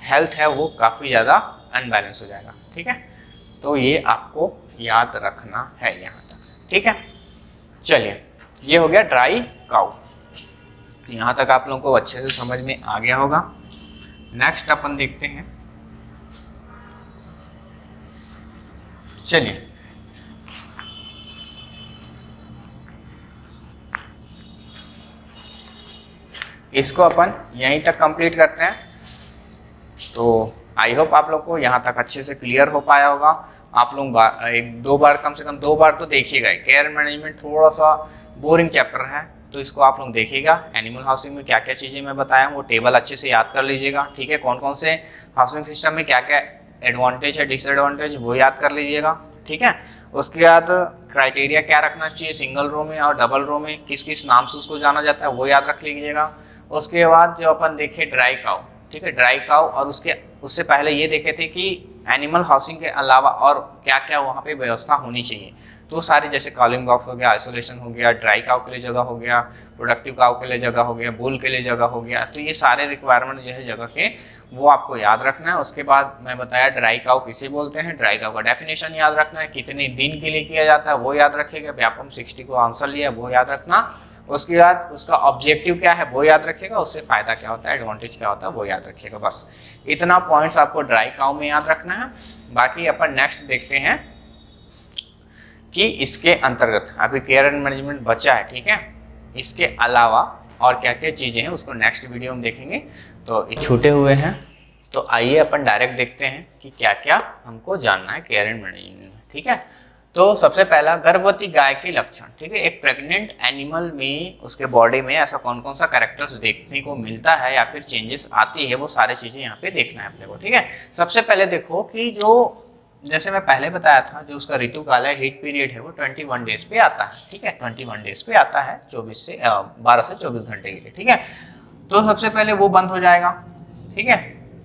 हेल्थ है वो काफ़ी ज़्यादा अनबैलेंस हो जाएगा, ठीक है। तो ये आपको याद रखना है यहाँ तक, ठीक है। चलिए, ये हो गया ड्राई काऊ। यहाँ तक आप लोगों को अच्छे से समझ में आ गया होगा। नेक्स्ट अपन देखते हैं, चलिए इसको अपन यहीं तक कंप्लीट करते हैं। तो आई होप आप लोग को यहाँ तक अच्छे से क्लियर हो पाया होगा। आप लोग एक दो बार, कम से कम 2 बार तो देखिएगा। केयर मैनेजमेंट थोड़ा सा बोरिंग चैप्टर है, तो इसको आप लोग देखिएगा। एनिमल हाउसिंग में क्या क्या चीज़ें मैं बताया हूँ वो टेबल अच्छे से याद कर लीजिएगा, ठीक है। कौन कौन से हाउसिंग सिस्टम में क्या क्या एडवांटेज है, डिसएडवांटेज, वो याद कर लीजिएगा, ठीक है। उसके बाद क्राइटेरिया क्या रखना चाहिए सिंगल रो में और डबल रो में, किस किस नाम से उसको जाना जाता है वो याद रख लीजिएगा। उसके बाद जो अपन देखे ड्राई काउ, ठीक है, ड्राई काउ, और उससे पहले ये देखे थे कि एनिमल हाउसिंग के अलावा और क्या क्या वहाँ पे व्यवस्था होनी चाहिए। तो सारे जैसे कॉलिंग बॉक्स हो गया, आइसोलेशन हो गया, ड्राई काउ के लिए जगह हो गया, प्रोडक्टिव काउ के लिए जगह हो गया, बुल के लिए जगह हो गया, तो ये सारे रिक्वायरमेंट जो है जगह के वो आपको याद रखना है। उसके बाद मैं बताया ड्राई काउ किसे बोलते हैं, ड्राई काउ का डेफिनेशन याद रखना है, कितने दिन के लिए किया जाता है वो याद रखिएगा, व्यापम 60 को आंसर लिया वो याद रखना। उसके बाद उसका ऑब्जेक्टिव क्या है वो याद रखिएगा, उससे फायदा क्या होता है, एडवांटेज क्या होता है वो याद रखिएगा। बस इतना पॉइंट्स आपको ड्राई काउ में याद रखना है। बाकी अपन नेक्स्ट देखते हैं कि इसके अंतर्गत अभी केयर एंड मैनेजमेंट बचा है, ठीक है, इसके अलावा और क्या क्या चीज़ें हैं उसको नेक्स्ट वीडियो में देखेंगे। तो ये छूटे हुए हैं, तो आइए अपन डायरेक्ट देखते हैं कि क्या क्या हमको जानना है केयर एंड मैनेजमेंट में, ठीक है। तो सबसे पहला गर्भवती गाय के लक्षण, ठीक है। एक प्रेग्नेंट एनिमल में उसके बॉडी में ऐसा कौन कौन सा कैरेक्टर्स देखने को मिलता है या फिर चेंजेस आती है, वो सारी चीज़ें यहाँ पे देखना है अपने को, ठीक है। सबसे पहले देखो कि जो जैसे मैं पहले बताया था जो उसका ऋतु काल है, हीट पीरियड है, वो 21 डेज पे आता है, ठीक है, 21 डेज पे आता है, 12 से 24 घंटे के लिए, ठीक है। तो सबसे पहले वो बंद हो जाएगा, ठीक है।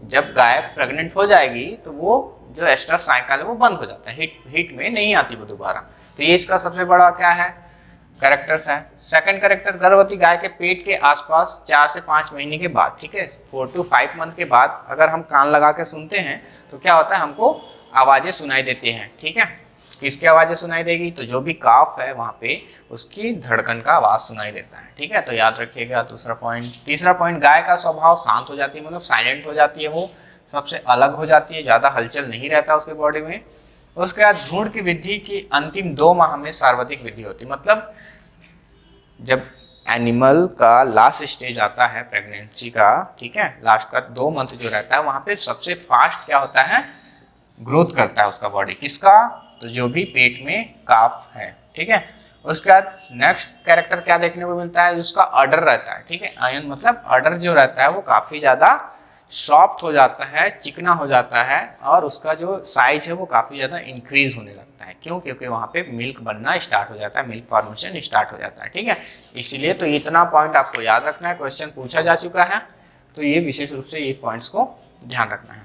जब गाय प्रेग्नेंट हो जाएगी तो वो जो एस्ट्रस साइकिल है वो बंद हो जाता है, हीट में नहीं आती वो दोबारा। तो ये इसका सबसे बड़ा क्या है, कैरेक्टर्स है। सेकंड कैरेक्टर, गर्भवती गाय के पेट के आसपास 4 से 5 महीने के बाद, ठीक है, 4 to 5 मंथ के बाद अगर हम कान लगा के सुनते हैं तो क्या होता है, हमको आवाज़ें सुनाई देती हैं, ठीक है। किसकी आवाज़ें सुनाई देगी, तो जो भी काफ है वहाँ पे उसकी धड़कन का आवाज़ सुनाई देता है, ठीक है। तो याद रखिएगा दूसरा पॉइंट। तीसरा पॉइंट, गाय का स्वभाव शांत हो जाती है, मतलब साइलेंट हो जाती है, वो सबसे अलग हो जाती है, ज़्यादा हलचल नहीं रहता उसके बॉडी में। उसके बाद भ्रूण की वृद्धि की अंतिम 2 माह में सर्वाधिक वृद्धि होती है, मतलब जब एनिमल का लास्ट स्टेज आता है प्रेगनेंसी का, ठीक है, लास्ट का 2 मंथ जो रहता है वहाँ पे सबसे फास्ट क्या होता है, ग्रोथ करता है उसका बॉडी, किसका, तो जो भी पेट में काफ है, ठीक है। उसके बाद नेक्स्ट कैरेक्टर क्या देखने को मिलता है, उसका अडर रहता है, ठीक है। आयन मतलब अडर जो रहता है वो काफ़ी ज़्यादा सॉफ्ट हो जाता है, चिकना हो जाता है, और उसका जो साइज है वो काफ़ी ज़्यादा इंक्रीज होने लगता है। क्यों, क्योंकि वहाँ पे मिल्क बनना स्टार्ट हो जाता है, मिल्क फॉर्मेशन स्टार्ट हो जाता है, ठीक है। इसीलिए तो इतना पॉइंट आपको याद रखना है, क्वेश्चन पूछा जा चुका है, तो ये विशेष रूप से ये पॉइंट्स को ध्यान रखना है।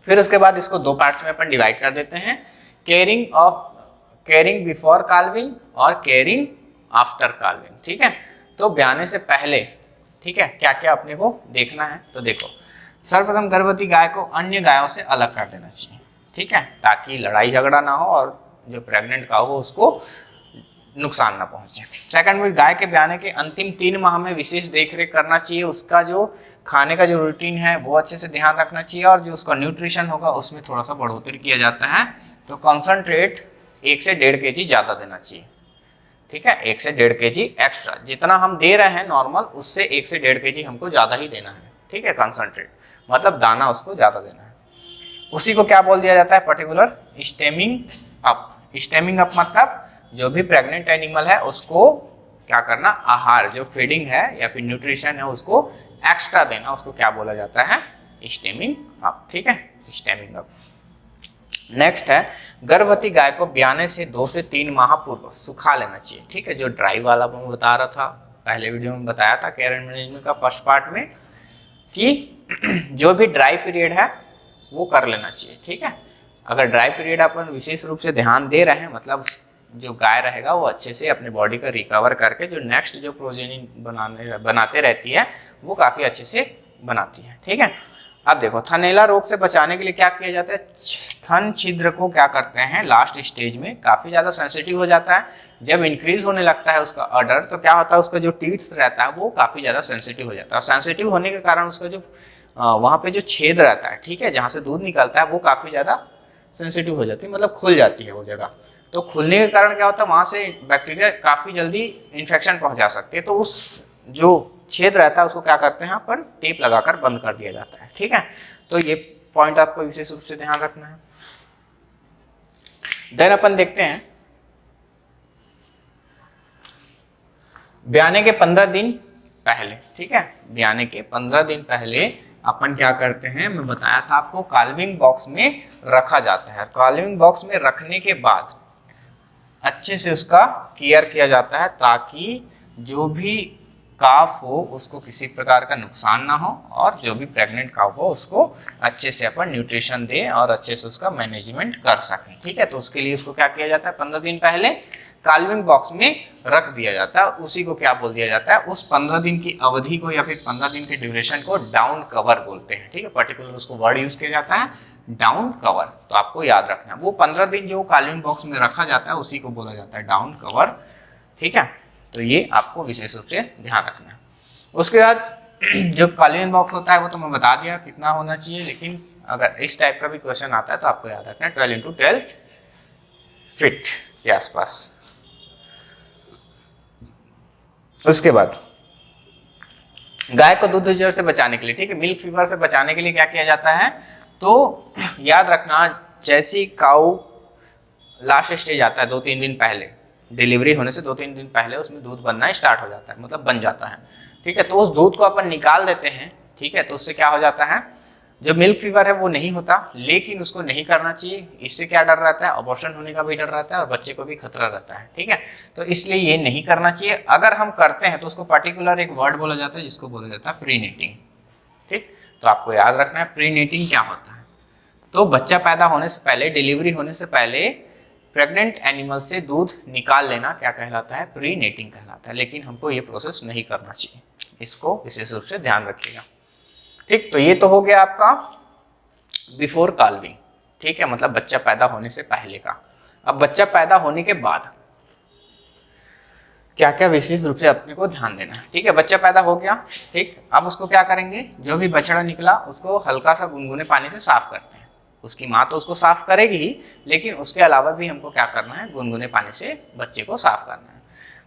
फिर उसके बाद इसको 2 पार्ट्स में अपन डिवाइड कर देते हैं, केयरिंग बिफोर काल्विंग और केयरिंग आफ्टर काल्विंग, ठीक है। तो ब्याने से पहले, ठीक है, क्या क्या अपने को देखना है, तो देखो सर्वप्रथम गर्भवती गाय को अन्य गायों से अलग कर देना चाहिए, ठीक है, ताकि लड़ाई झगड़ा ना हो और जो प्रेग्नेंट गाय हो उसको नुकसान ना पहुंचे। सेकंड में, गाय के ब्याने के अंतिम 3 माह में विशेष देखरेख करना चाहिए, उसका जो खाने का जो रूटीन है वो अच्छे से ध्यान रखना चाहिए, और जो उसका न्यूट्रिशन होगा उसमें थोड़ा सा बढ़ोतरी किया जाता है। तो कॉन्सनट्रेट 1 से 1.5 kg ज़्यादा देना चाहिए, ठीक है, 1 से 1.5 kg एक्स्ट्रा, जितना हम दे रहे हैं नॉर्मल उससे 1 से 1.5 kg हमको ज़्यादा ही देना है, ठीक है। कॉन्सनट्रेट मतलब दाना उसको ज़्यादा देना है। उसी को क्या बोल दिया जाता है, particular stemming up. Stemming up मतलब जो भी प्रेग्नेंट एनिमल है उसको क्या करना, आहार जो फीडिंग है या फिर न्यूट्रिशन है उसको एक्स्ट्रा देना, उसको क्या बोला जाता है, स्टेमिंग अप, ठीक है, स्टेमिंग अप। नेक्स्ट है, गर्भवती गाय को ब्याने से 2 से 3 माह पूर्व सुखा लेना चाहिए, ठीक है। जो ड्राई वाला मैं बता रहा था, पहले वीडियो में बताया था केयर एंड मैनेजमेंट का फर्स्ट पार्ट में, कि जो भी ड्राई पीरियड है वो कर लेना चाहिए, ठीक है। अगर ड्राई पीरियड अपन विशेष रूप से ध्यान दे रहे हैं, मतलब जो गाय रहेगा वो अच्छे से अपने बॉडी का रिकवर करके जो नेक्स्ट जो प्रोजेनी बनाते रहती है वो काफ़ी अच्छे से बनाती है, ठीक है। अब देखो थनैला रोग से बचाने के लिए क्या किया जाता है, थन छिद्र को क्या करते हैं लास्ट स्टेज में काफ़ी ज़्यादा सेंसिटिव हो जाता है, जब इंक्रीज होने लगता है उसका अडर तो क्या होता है, उसका जो टीथ्स रहता है वो काफ़ी ज़्यादा सेंसिटिव हो जाता है, और सेंसिटिव होने के कारण उसका जो वहाँ पे जो छेद रहता है, ठीक है, जहाँ से दूध निकलता है वो काफ़ी ज़्यादा सेंसिटिव हो जाती है, मतलब खुल जाती है वो जगह। तो खुलने के कारण क्या होता है, वहाँ से बैक्टीरिया काफ़ी जल्दी इन्फेक्शन पहुँचा सकते हैं, तो उस जो छेद रहता है उसको क्या करते हैं अपन टेप लगाकर बंद कर दिया जाता है, ठीक है। तो ये पॉइंट आपको विशेष रूप से ध्यान रखना है। देन अपन देखते हैं ब्याने के 15 दिन पहले, ठीक है, ब्याने के 15 दिन पहले अपन क्या करते हैं, मैं बताया था आपको, काल्विंग बॉक्स में रखा जाता है। काल्विंग बॉक्स में रखने के बाद अच्छे से उसका केयर किया जाता है ताकि जो भी काफ हो उसको किसी प्रकार का नुकसान ना हो, और जो भी प्रेग्नेंट काफ हो उसको अच्छे से अपन न्यूट्रिशन दें और अच्छे से उसका मैनेजमेंट कर सकें, ठीक है। तो उसके लिए उसको क्या किया जाता है, 15 दिन पहले काल्विंग बॉक्स में रख दिया जाता है। उसी को क्या बोल दिया जाता है, उस 15 दिन की अवधि को या फिर 15 दिन के ड्यूरेशन को डाउन कवर बोलते हैं, ठीक है। पर्टिकुलर उसको वर्ड यूज किया जाता है डाउन कवर, तो आपको याद रखना वो 15 दिन जो काल्विंग बॉक्स में रखा जाता है उसी को बोला जाता है डाउन कवर, ठीक है। तो ये आपको विशेष रूप से ध्यान रखना है। उसके बाद जो काल्विंग बॉक्स होता है वो तो मैं बता दिया कितना होना चाहिए, लेकिन अगर इस टाइप का भी क्वेश्चन आता है तो आपको याद रखना है 12 × 12 फीट के आसपास। उसके बाद गाय को दूध जर से बचाने के लिए, ठीक है, मिल्क फीवर से बचाने के लिए क्या किया जाता है, तो याद रखना जैसी काऊ लास्ट स्टेज आता है 2-3 दिन पहले, डिलीवरी होने से 2-3 दिन पहले उसमें दूध बनना स्टार्ट हो जाता है, मतलब बन जाता है, ठीक है। तो उस दूध को अपन निकाल देते हैं, ठीक है। तो उससे क्या हो जाता है, जो मिल्क फीवर है वो नहीं होता, लेकिन उसको नहीं करना चाहिए। इससे क्या डर रहता है, अबॉर्शन होने का भी डर रहता है और बच्चे को भी खतरा रहता है, ठीक है। तो इसलिए ये नहीं करना चाहिए। अगर हम करते हैं तो उसको पर्टिकुलर एक वर्ड बोला जाता है जिसको बोला जाता है प्रीनेटिंग, ठीक। तो आपको याद रखना है प्रीनेटिंग क्या होता है। तो बच्चा पैदा होने से पहले, डिलीवरी होने से पहले प्रेग्नेंट एनिमल से दूध निकाल लेना क्या कहलाता है, प्रीनेटिंग कहलाता है। लेकिन हमको ये प्रोसेस नहीं करना चाहिए, इसको विशेष रूप से ध्यान रखिएगा, ठीक। तो ये तो हो गया आपका बिफोर काल्विंग, ठीक है, मतलब बच्चा पैदा होने से पहले का। अब बच्चा पैदा होने के बाद क्या क्या विशेष रूप से अपने को ध्यान देना है, ठीक है। बच्चा पैदा हो गया, ठीक। अब उसको क्या करेंगे, जो भी बछड़ा निकला उसको हल्का सा गुनगुने पानी से साफ करते हैं। उसकी माँ तो उसको साफ करेगी ही, लेकिन उसके अलावा भी हमको क्या करना है, गुनगुने पानी से बच्चे को साफ करना है।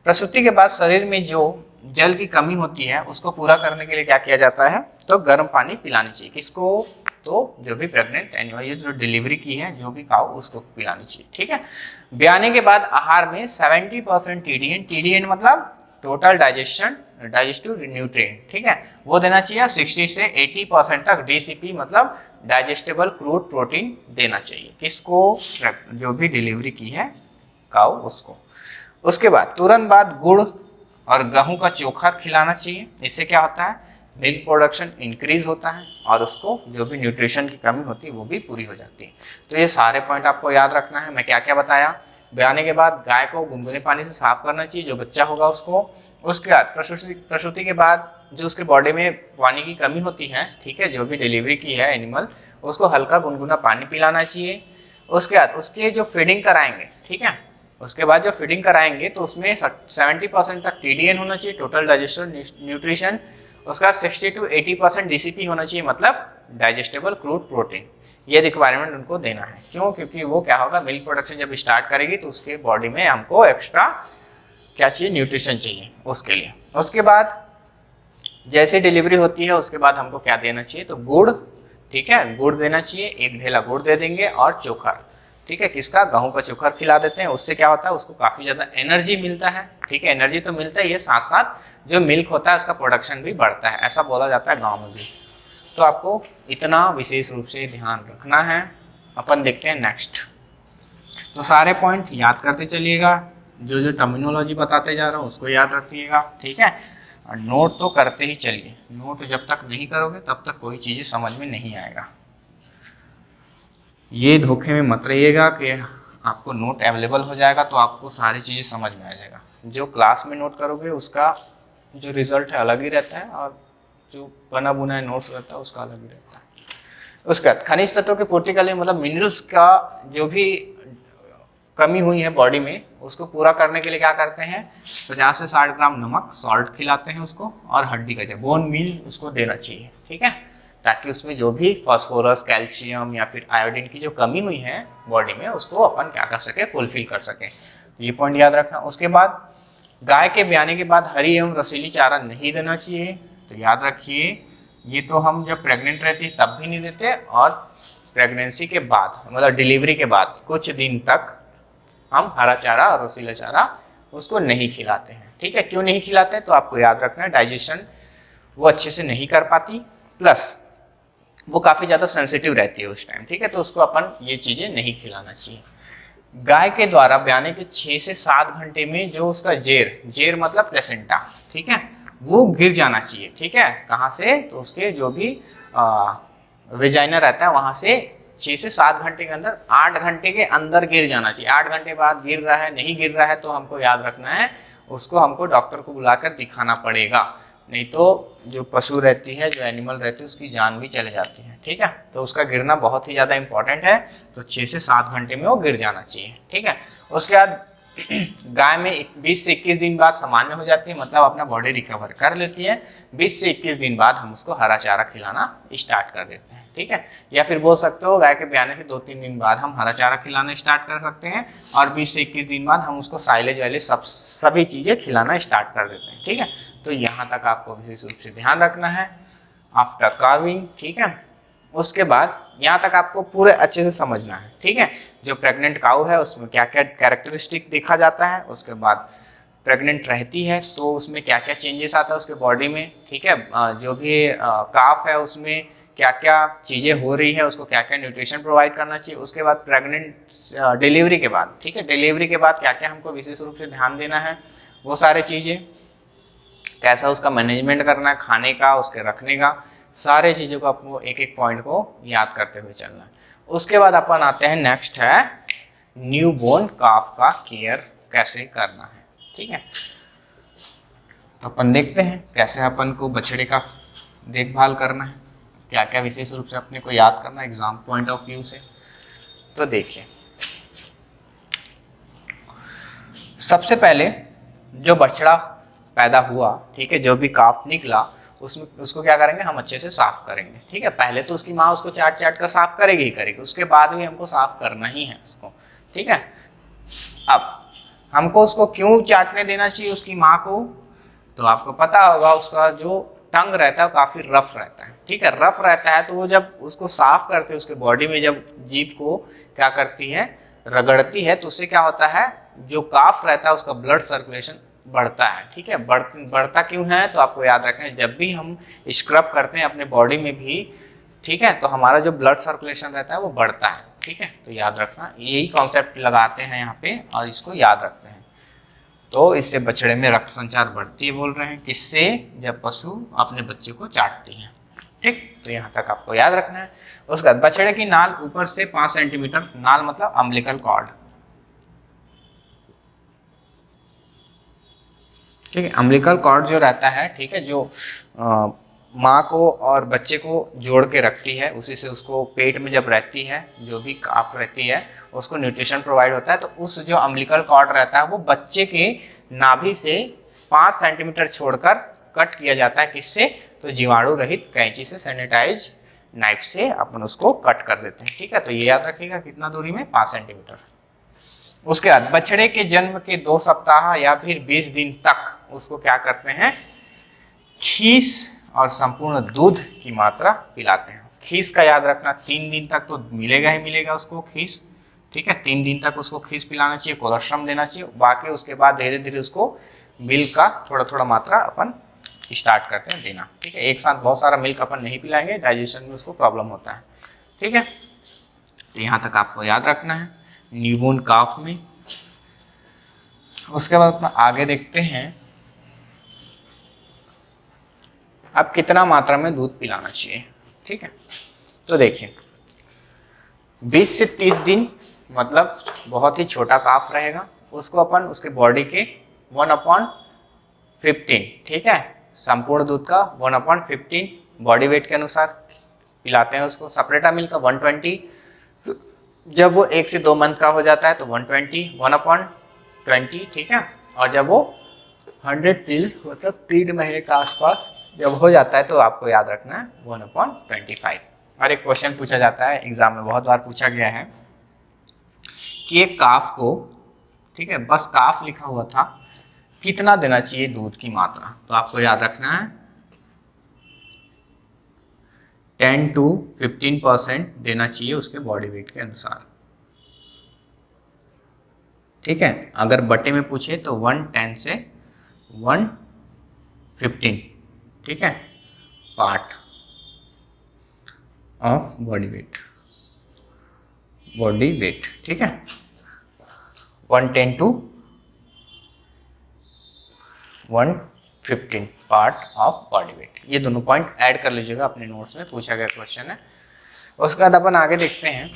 प्रसूति के बाद शरीर में जो जल की कमी होती है उसको पूरा करने के लिए क्या किया जाता है, तो गर्म पानी पिलानी चाहिए। किसको, तो जो भी प्रेग्नेंट एनिमल, ये जो डिलीवरी की है जो भी काऊ उसको पिलानी चाहिए, ठीक है। ब्याने के बाद आहार में 70% TDN, TDN मतलब टोटल डाइजेस्टिव न्यूट्रिएंट, ठीक है, वो देना चाहिए। 60 से 80% तक DCP मतलब डाइजेस्टेबल क्रूड प्रोटीन देना चाहिए। किसको, जो भी डिलीवरी की है काऊ उसको। उसके बाद तुरंत बाद गुड़ और गेहूं का चोखा खिलाना चाहिए। इससे क्या होता है, मिल्क प्रोडक्शन इंक्रीज होता है और उसको जो भी न्यूट्रिशन की कमी होती है वो भी पूरी हो जाती है। तो ये सारे पॉइंट आपको याद रखना है। मैं क्या क्या बताया, ब्याने के बाद गाय को गुनगुने पानी से साफ करना चाहिए जो बच्चा होगा उसको। उसके बाद प्रसूति के बाद जो उसके बॉडी में पानी की कमी होती है, ठीक है, जो भी डिलीवरी की है एनिमल उसको हल्का गुनगुना पानी पिलाना चाहिए। उसके बाद उसके जो फीडिंग कराएंगे, ठीक है, उसके बाद जो फीडिंग कराएंगे तो उसमें 70% तक TDN होना चाहिए, टोटल डाइजेस्टिव न्यूट्रिशन। उसका 60 to 80% DCP होना चाहिए, मतलब डाइजेस्टेबल क्रूड प्रोटीन। ये रिक्वायरमेंट उनको देना है। क्यों, क्योंकि वो क्या होगा, मिल्क प्रोडक्शन जब स्टार्ट करेगी तो उसके बॉडी में हमको एक्स्ट्रा क्या चाहिए, न्यूट्रिशन चाहिए उसके लिए। उसके बाद जैसे डिलीवरी होती है उसके बाद हमको क्या देना चाहिए, तो गुड़, ठीक है, गुड़ देना चाहिए। 1 ढेला गुड़ दे देंगे और चोखा, ठीक है, किसका, गेहूं का चोखा खिला देते हैं। उससे क्या होता है, उसको काफ़ी ज़्यादा एनर्जी मिलता है, ठीक है, एनर्जी तो मिलता ही है, साथ साथ जो मिल्क होता है उसका प्रोडक्शन भी बढ़ता है, ऐसा बोला जाता है गांव में भी। तो आपको इतना विशेष रूप से ध्यान रखना है। अपन देखते हैं नेक्स्ट। तो सारे पॉइंट याद करते चलिएगा, जो जो टर्मिनोलॉजी बताते जा रहा हूँ उसको याद रखिएगा, ठीक है। और नोट तो करते ही चलिए, नोट जब तक नहीं करोगे तब तक कोई चीज़ें समझ में नहीं आएगा। ये धोखे में मत रहिएगा कि आपको नोट अवेलेबल हो जाएगा तो आपको सारी चीज़ें समझ में आ जाएगा। जो क्लास में नोट करोगे उसका जो रिजल्ट है अलग ही रहता है, और जो बना बुना नोट्स रहता है उसका अलग ही रहता है। उसके बाद खनिज तत्वों की पूर्ति के लिए, मतलब मिनरल्स का जो भी कमी हुई है बॉडी में उसको पूरा करने के लिए क्या करते हैं, 50 से 60 ग्राम नमक सॉल्ट खिलाते हैं उसको, और हड्डी का बोन मील उसको देना चाहिए, ठीक है, ताकि उसमें जो भी फास्फोरस, कैल्शियम या फिर आयोडीन की जो कमी हुई है बॉडी में उसको अपन क्या कर सके, फुलफिल कर सके। ये पॉइंट याद रखना। उसके बाद गाय के ब्याने के बाद हरी एवं रसीली चारा नहीं देना चाहिए। तो याद रखिए, ये तो हम जब प्रेग्नेंट रहती है तब भी नहीं देते, और प्रेगनेंसी के बाद मतलब डिलीवरी के बाद कुछ दिन तक हम हरा चारा और रसीला चारा उसको नहीं खिलाते हैं। ठीक है, क्यों नहीं खिलाते हैं? तो आपको याद रखना है डाइजेशन वो अच्छे से नहीं कर पाती, प्लस वो काफ़ी ज़्यादा सेंसिटिव रहती है उस टाइम। ठीक है, तो उसको अपन ये चीज़ें नहीं खिलाना चाहिए। गाय के द्वारा ब्याने के 6 से 7 घंटे में जो उसका जेर मतलब प्लेसेंटा, ठीक है, वो गिर जाना चाहिए। ठीक है, कहाँ से? तो उसके जो भी वेजाइना रहता है वहाँ से 6 से 7 घंटे के अंदर, 8 घंटे के अंदर गिर जाना चाहिए। 8 घंटे बाद गिर रहा है, नहीं गिर रहा है, तो हमको याद रखना है उसको हमको डॉक्टर को बुलाकर दिखाना पड़ेगा, नहीं तो जो पशु रहती है, जो एनिमल रहती है, उसकी जान भी चले जाती है। ठीक है, तो उसका गिरना बहुत ही ज़्यादा इंपॉर्टेंट है, तो 6 से 7 घंटे में वो गिर जाना चाहिए। ठीक है, उसके बाद गाय में 20 से 21 दिन बाद सामान्य हो जाती है, मतलब अपना बॉडी रिकवर कर लेती है। 20 से 21 दिन बाद हम उसको हरा चारा खिलाना स्टार्ट कर देते हैं। ठीक है, या फिर बोल सकते हो गाय के ब्याने के 2-3 दिन बाद हम हरा चारा खिलाना स्टार्ट कर सकते हैं, और 20 से 21 दिन बाद हम उसको साइलेज वाइलेज सभी चीज़ें खिलाना स्टार्ट कर देते हैं। ठीक है, तो यहाँ तक आपको विशेष रूप से ध्यान रखना है आफ्टर काविंग। ठीक है, उसके बाद यहाँ तक आपको पूरे अच्छे से समझना है। ठीक है, जो प्रेग्नेंट काऊ है उसमें क्या क्या कैरेक्टरिस्टिक देखा जाता है, उसके बाद प्रेग्नेंट रहती है तो उसमें क्या क्या चेंजेस आता है उसके बॉडी में। ठीक है, जो भी काफ है उसमें क्या क्या चीज़ें हो रही है, उसको क्या क्या न्यूट्रिशन प्रोवाइड करना चाहिए। उसके बाद प्रेग्नेंट डिलीवरी के बाद, ठीक है, डिलीवरी के बाद क्या क्या हमको विशेष रूप से ध्यान देना है, वो सारी चीज़ें, कैसा उसका मैनेजमेंट करना है, खाने का, उसके रखने का, सारे चीज़ों को आपको एक एक पॉइंट को याद करते हुए चलना है। उसके बाद अपन आते हैं, नेक्स्ट है न्यू बोर्न काफ का केयर कैसे करना है। ठीक है, तो अपन देखते हैं कैसे अपन को बछड़े का देखभाल करना है, क्या क्या विशेष रूप से अपने को याद करना है एग्जाम पॉइंट ऑफ व्यू से। तो देखिए, सबसे पहले जो बछड़ा पैदा हुआ, ठीक है, जो भी काफ निकला, उसमें उसको क्या करेंगे हम अच्छे से साफ करेंगे। ठीक है, पहले तो उसकी माँ उसको चाट चाट कर साफ करेगी ही करेगी, उसके बाद भी हमको साफ करना ही है उसको। ठीक है, अब हमको उसको क्यों चाटने देना चाहिए उसकी माँ को? तो आपको पता होगा उसका जो टंग रहता है वो काफ़ी रफ रहता है। ठीक है, रफ रहता है, तो वो जब उसको साफ करते हैं उसके बॉडी में, जब जीभ को क्या करती है, रगड़ती है, तो उससे क्या होता है, जो काफ रहता है उसका ब्लड सर्कुलेशन बढ़ता है। ठीक है, बढ़ता क्यों है? तो आपको याद रखना है, जब भी हम स्क्रब करते हैं अपने बॉडी में भी, ठीक है, तो हमारा जो ब्लड सर्कुलेशन रहता है वो बढ़ता है। ठीक है, तो याद रखना, यही कॉन्सेप्ट लगाते हैं यहाँ पे और इसको याद रखते हैं। तो इससे बछड़े में रक्त संचार बढ़ती है, बोल रहे हैं, किससे? जब पशु अपने बच्चे को चाटती है। ठीक, तो यहाँ तक आपको याद रखना है। उसके बाद बछड़े की नाल ऊपर से 5 सेंटीमीटर, नाल मतलब अम्बिलिकल कॉर्ड, ठीक है, अम्बिलिकल कॉर्ड जो रहता है, ठीक है, जो माँ को और बच्चे को जोड़ के रखती है, उसी से उसको पेट में जब रहती है, जो भी काफ रहती है, उसको न्यूट्रिशन प्रोवाइड होता है। तो उस जो अम्बिलिकल कॉर्ड रहता है वो बच्चे के नाभि से 5 सेंटीमीटर छोड़कर कट किया जाता है, किससे? तो जीवाणु रहित कैंची से, सैनिटाइज नाइफ से अपन उसको कट कर देते हैं। ठीक है, तो ये याद रखिएगा कितना दूरी में, 5 सेंटीमीटर। उसके बाद बछड़े के जन्म के 2 सप्ताह या फिर 20 दिन तक उसको क्या करते हैं, खीस और संपूर्ण दूध की मात्रा पिलाते हैं। खीस का याद रखना, 3 दिन तक तो मिलेगा ही मिलेगा उसको खीस। ठीक है, 3 दिन तक उसको खीस पिलाना चाहिए, कोलोस्ट्रम देना चाहिए। बाकी उसके बाद धीरे धीरे उसको मिल्क का थोड़ा थोड़ा मात्रा अपन स्टार्ट करते हैं देना। ठीक है, एक साथ बहुत सारा मिल्क अपन नहीं पिलाएंगे, डाइजेशन में उसको प्रॉब्लम होता है। ठीक है, तो यहाँ तक आपको याद रखना है न्यूबॉर्न काफ में। उसके बाद अपना आगे देखते हैं, अब कितना मात्रा में दूध पिलाना चाहिए। ठीक है, तो देखिए 20 से 30 दिन मतलब बहुत ही छोटा काफ रहेगा, उसको अपन उसके बॉडी के 1/15, ठीक है, संपूर्ण दूध का 1/15 बॉडी वेट के अनुसार पिलाते हैं उसको। सेपरेटा मिल्क का 120, जब वो 1 से 2 मंथ का हो जाता है तो 120, 1/20, ठीक है, और जब वो 100 टिल मतलब 3 महीने के आसपास जब हो जाता है तो आपको याद रखना है 1/25। और एक क्वेश्चन पूछा जाता है एग्जाम में, बहुत बार पूछा गया है कि एक काफ को, ठीक है, बस काफ लिखा हुआ था, कितना देना चाहिए दूध की मात्रा? तो आपको याद रखना है 10 to 15% देना चाहिए उसके बॉडी वेट के अनुसार। ठीक है। अगर बटे में पूछे तो 110 से 115, ठीक है, पार्ट ऑफ बॉडी वेट, ठीक है, 110 to 115 part of body weight. ये दोनों पॉइंट ऐड कर लीजिएगा अपने नोट्स में, पूछा गया क्वेश्चन है। उसके बाद अपन आगे देखते हैं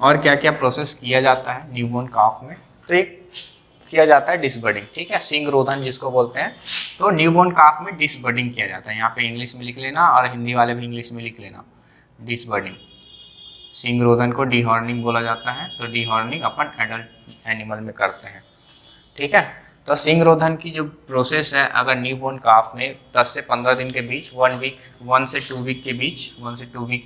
और क्या क्या प्रोसेस किया जाता है न्यूबॉर्न काफ में। तो एक किया जाता है डिसबर्डिंग, ठीक है, सिंग रोधन जिसको बोलते हैं। तो न्यूबॉर्न काफ में डिसबर्डिंग किया जाता है, यहाँ पे इंग्लिश में लिख लेना और हिंदी वाले भी इंग्लिश में लिख लेना, डिसबर्डिंग। सिंग रोधन को डीहॉर्निंग बोला जाता है। तो डीहॉर्निंग अपन एडल्ट एनिमल में करते हैं, ठीक है। तो सिंग रोधन की जो प्रोसेस है, अगर न्यूबॉर्न काफ में 10 से 15 दिन के बीच, 1 से 2 वीक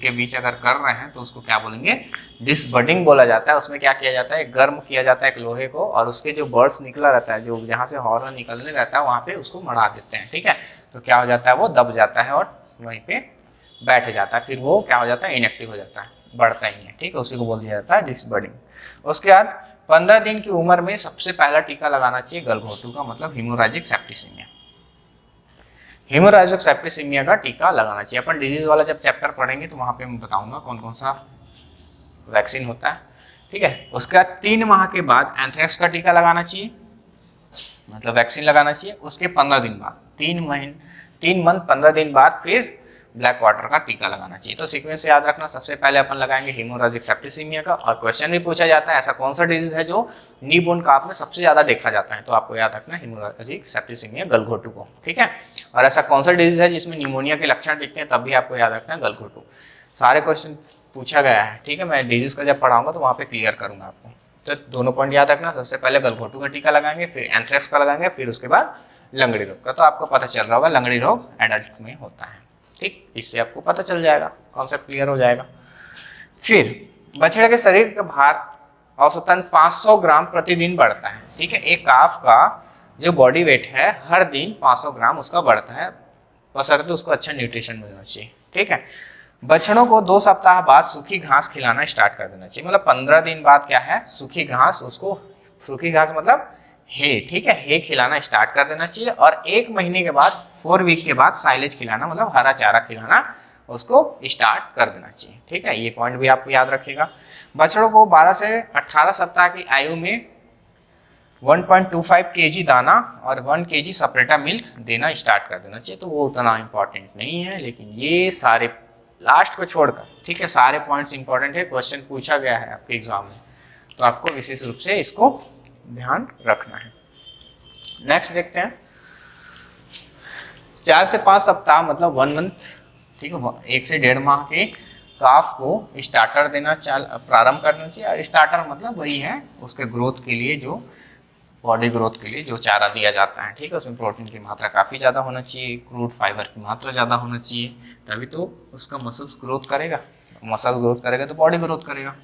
के बीच अगर कर रहे हैं तो उसको क्या बोलेंगे, डिसबर्डिंग बोला जाता है। उसमें क्या किया जाता है, गर्म किया जाता है एक लोहे को, और उसके जो बर्ड्स निकला रहता है, जो जहाँ से हॉर्न निकलने रहता है वहाँ पे उसको मढ़ा देते हैं, ठीक है। तो क्या हो जाता है, वो दब जाता है और वहीं पे बैठ जाता है, फिर वो क्या हो जाता है, इनएक्टिव हो जाता है, बढ़ता ही है, ठीक है। उसी को बोल दिया जाता है डिसबर्डिंग। उसके बाद 15 दिन की उम्र में सबसे पहला टीका लगाना चाहिए गलघोटू का, मतलब हेमोरेजिक सेप्टिसिमिया। हेमोरेजिक सेप्टिसिमिया का टीका लगाना चाहिए। अपन डिजीज वाला जब चैप्टर पढ़ेंगे तो वहाँ पे मैं बताऊंगा कौन कौन सा वैक्सीन होता है, ठीक है। उसके बाद 3 माह के बाद एंथ्रेक्स का टीका लगाना चाहिए, मतलब वैक्सीन लगाना चाहिए। उसके 15 दिन बाद, 3 मंथ 15 दिन बाद फिर ब्लैक वाटर का टीका लगाना चाहिए। तो सीक्वेंस याद रखना, सबसे पहले अपन लगाएंगे हेमोरेजिक सेप्टिसिमिया का, और क्वेश्चन भी पूछा जाता है ऐसा कौन सा डिजीज है जो न्यूबॉर्न काफ में सबसे ज्यादा देखा जाता है, तो आपको याद रखना हेमोरेजिक सेप्टिसिमिया गलघोटू को, ठीक है। और ऐसा कौन सा डिजीज है जिसमें निमोनिया के लक्षण दिखते हैं, तब भी आपको याद रखना है गलघोटू। सारे क्वेश्चन पूछा गया है, ठीक है। मैं डिजीज का जब पढ़ाऊंगा तो वहाँ पे क्लियर करूंगा आपको। तो दोनों पॉइंट याद रखना, सबसे पहले गलघोटू का टीका लगाएंगे, फिर एंथ्रेक्स का लगाएंगे, फिर उसके बाद लंगड़ी रोग का। तो आपको पता चल रहा होगा लंगड़ी रोग एडल्ट में होता है, ठीक। इससे आपको पता चल जाएगा, कॉन्सेप्ट क्लियर हो जाएगा। फिर बछड़े के शरीर का भार औसतन 500 ग्राम प्रतिदिन बढ़ता है, ठीक है। एक काफ का जो बॉडी वेट है हर दिन 500 ग्राम उसका बढ़ता है, बशर्ते उसको अच्छा न्यूट्रिशन मिलना चाहिए, ठीक है। बछड़ों को 2 सप्ताह बाद सूखी घास खिलाना स्टार्ट कर देना चाहिए, मतलब 15 दिन बाद क्या है, सूखी घास, उसको सूखी घास मतलब हे, ठीक है, हे खिलाना स्टार्ट कर देना चाहिए। और 1 महीने के बाद, 4 वीक के बाद साइलेज खिलाना, मतलब हरा चारा खिलाना उसको स्टार्ट कर देना चाहिए, ठीक है। ये पॉइंट भी आपको याद रखिएगा। बछड़ों को 12 से 18 सप्ताह की आयु में 1.25 kg दाना और 1 kg सपरेटा मिल्क देना स्टार्ट कर देना चाहिए। तो वो उतना इंपॉर्टेंट नहीं है, लेकिन ये सारे लास्ट को छोड़कर, ठीक है, सारे पॉइंट्स इंपॉर्टेंट है, क्वेश्चन पूछा गया है आपके एग्जाम में, तो आपको विशेष रूप से इसको ध्यान रखना है। नेक्स्ट देखते हैं, 4 से 5 सप्ताह मतलब 1 मंथ, ठीक है, 1 से 1.5 माह के काफ को स्टार्टर देना प्रारंभ करना चाहिए। और स्टार्टर मतलब वही है उसके ग्रोथ के लिए, जो बॉडी ग्रोथ के लिए जो चारा दिया जाता है, ठीक है। उसमें प्रोटीन की मात्रा काफ़ी ज़्यादा होना चाहिए, क्रूड फाइबर की मात्रा ज़्यादा होना चाहिए, तभी तो उसका मसल्स ग्रोथ करेगा, मसल्स ग्रोथ करेगा तो बॉडी ग्रोथ करेगा,